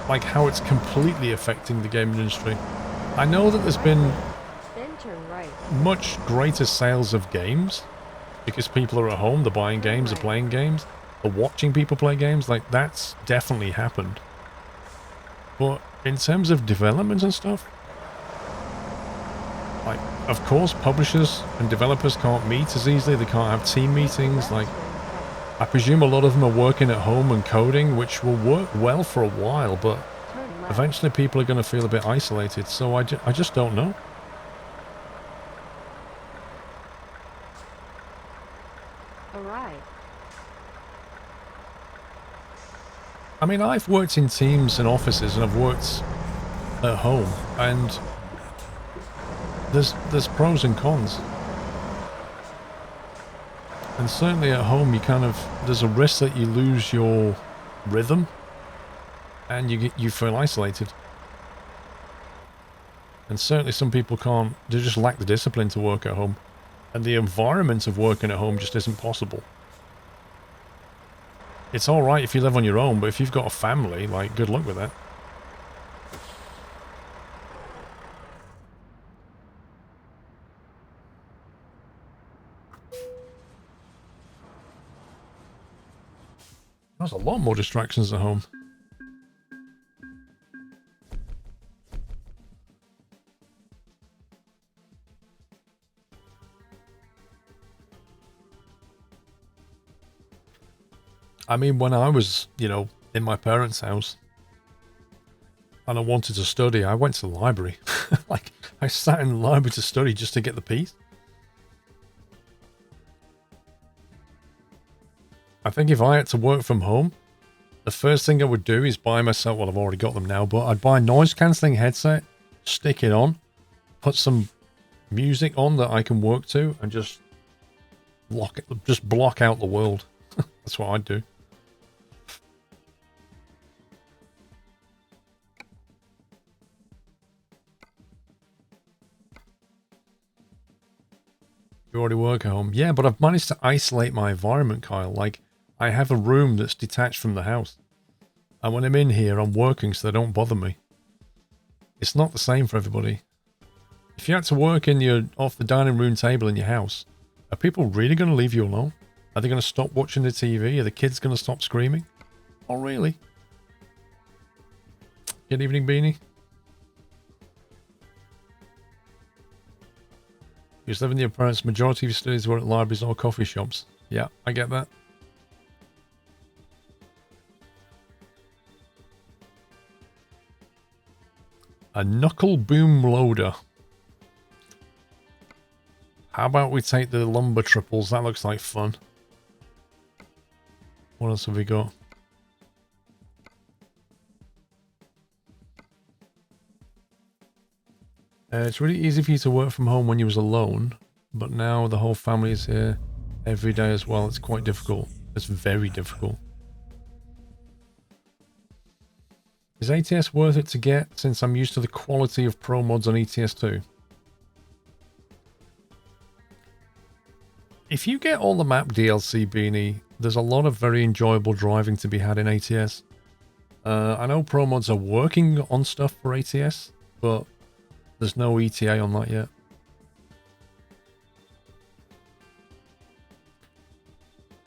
like how it's completely affecting the gaming industry. I know that there's been Then turn right. much greater sales of games, because people are at home, they're buying games, they're playing games, they're watching people play games, like that's definitely happened. But in terms of development and stuff, like, of course publishers and developers can't meet as easily, they can't have team meetings, like, I presume a lot of them are working at home and coding, which will work well for a while, but Turn left. eventually people are going to feel a bit isolated, so I just don't know. Arrive. I mean, I've worked in teams and offices, and I've worked at home, and there's pros and cons. And certainly at home, you kind of, there's a risk that you lose your rhythm and you feel isolated. And certainly some people can't, they just lack the discipline to work at home. And the environment of working at home just isn't possible. It's alright if you live on your own, but if you've got a family, like, good luck with that. There's a lot more distractions at home. I mean, when I was, you know, in my parents' house and I wanted to study, I went to the library. Like, I sat in the library to study just to get the peace. I think if I had to work from home, the first thing I would do is buy myself, well, I've already got them now, but I'd buy a noise-cancelling headset, stick it on, put some music on that I can work to, and just block out the world. That's what I'd do. You already work at home. Yeah, but I've managed to isolate my environment, Kyle. Like, I have a room that's detached from the house. And when I'm in here, I'm working so they don't bother me. It's not the same for everybody. If you had to work off the dining room table in your house, are people really going to leave you alone? Are they going to stop watching the TV? Are the kids going to stop screaming? Oh, really? Good evening, Beanie. You was living with your parents, majority of your studies were at libraries or coffee shops. Yeah, I get that. A knuckle boom loader. How about we take the lumber triples? That looks like fun. What else have we got? It's really easy for you to work from home when you was alone, but now the whole family is here every day as well. It's quite difficult. It's very difficult. Is ATS worth it to get since I'm used to the quality of pro mods on ETS2? If you get all the map DLC, Beanie, there's a lot of very enjoyable driving to be had in ATS. I know pro mods are working on stuff for ATS, but there's no ETA on that yet.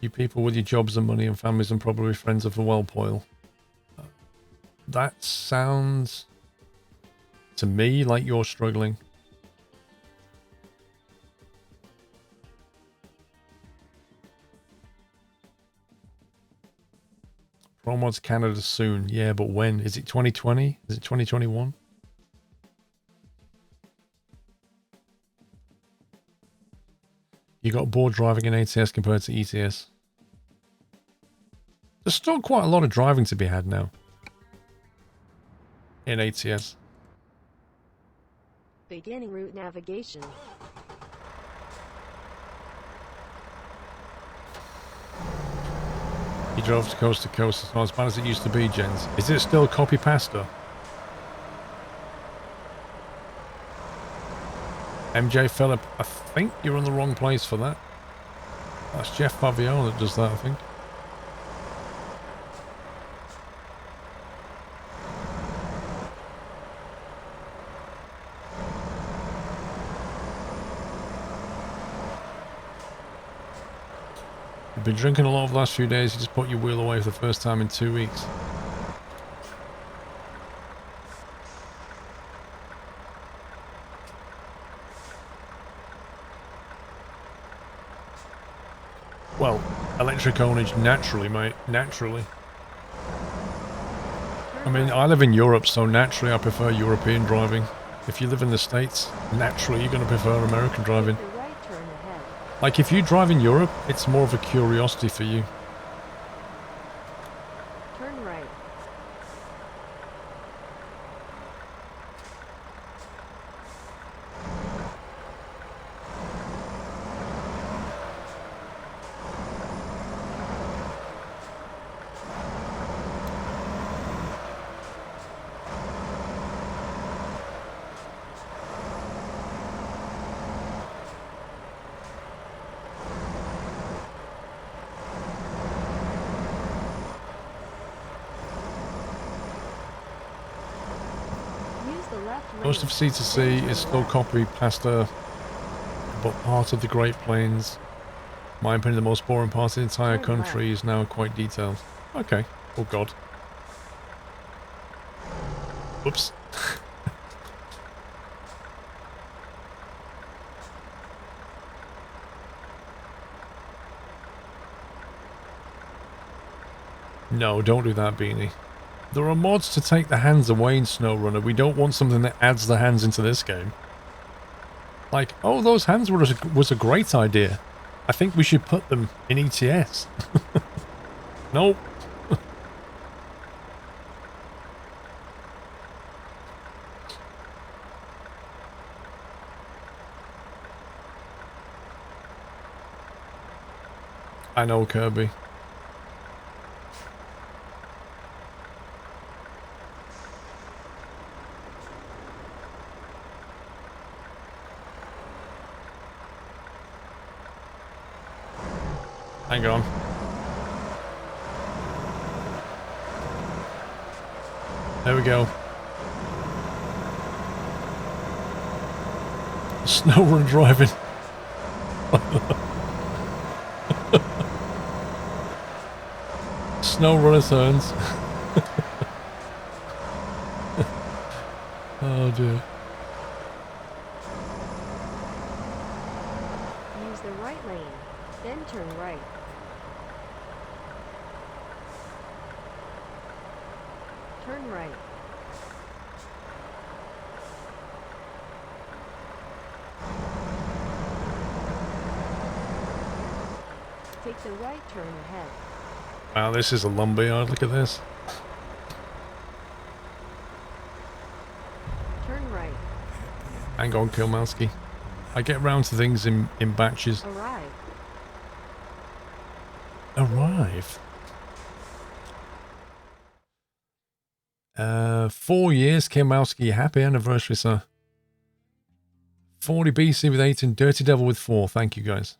You people with your jobs and money and families and probably friends of the Wellpoil. That sounds to me like you're struggling. Pro mods Canada soon. Yeah, but when? Is it 2020? Is it 2021? You got bored driving in ATS compared to ETS. There's still quite a lot of driving to be had now. In ATS. Beginning route navigation. You drove to coast. It's not as bad as it used to be, Jens. Is it still copy pasta? MJ Phillip, I think you're in the wrong place for that. That's Jeff Pavillon that does that, I think. You've been drinking a lot over the last few days. You just put your wheel away for the first time in 2 weeks. Well, electric ownage naturally, mate. Naturally. I mean, I live in Europe, so naturally I prefer European driving. If you live in the States, naturally you're going to prefer American driving. The right turn ahead. Like, if you drive in Europe, it's more of a curiosity for you. Turn right. the left lane. Most of C2C then is turn still left. concrete plaster, but part of the Great Plains, in my opinion, the most boring part of the entire Turn country left. is now quite detailed. Okay. Oh god. Whoops. No, don't do that, Beanie. There are mods to take the hands away in SnowRunner. We don't want something that adds the hands into this game. Like, oh, those hands was a great idea. I think we should put them in ETS. Nope. I know, Kirby. Hang on. There we go. SnowRunner driving. SnowRunner turns. Oh dear. Use the right lane, then turn right. Turn right. Take the right turn ahead. Wow, this is a lumberyard. Look at this. Turn right. Hang on, Kilmowski. I get round to things in batches. Arrive. Arrive. 4 years, Kilmowski. Happy anniversary, sir. 40 BC with 8 and Dirty Devil with 4. Thank you, guys.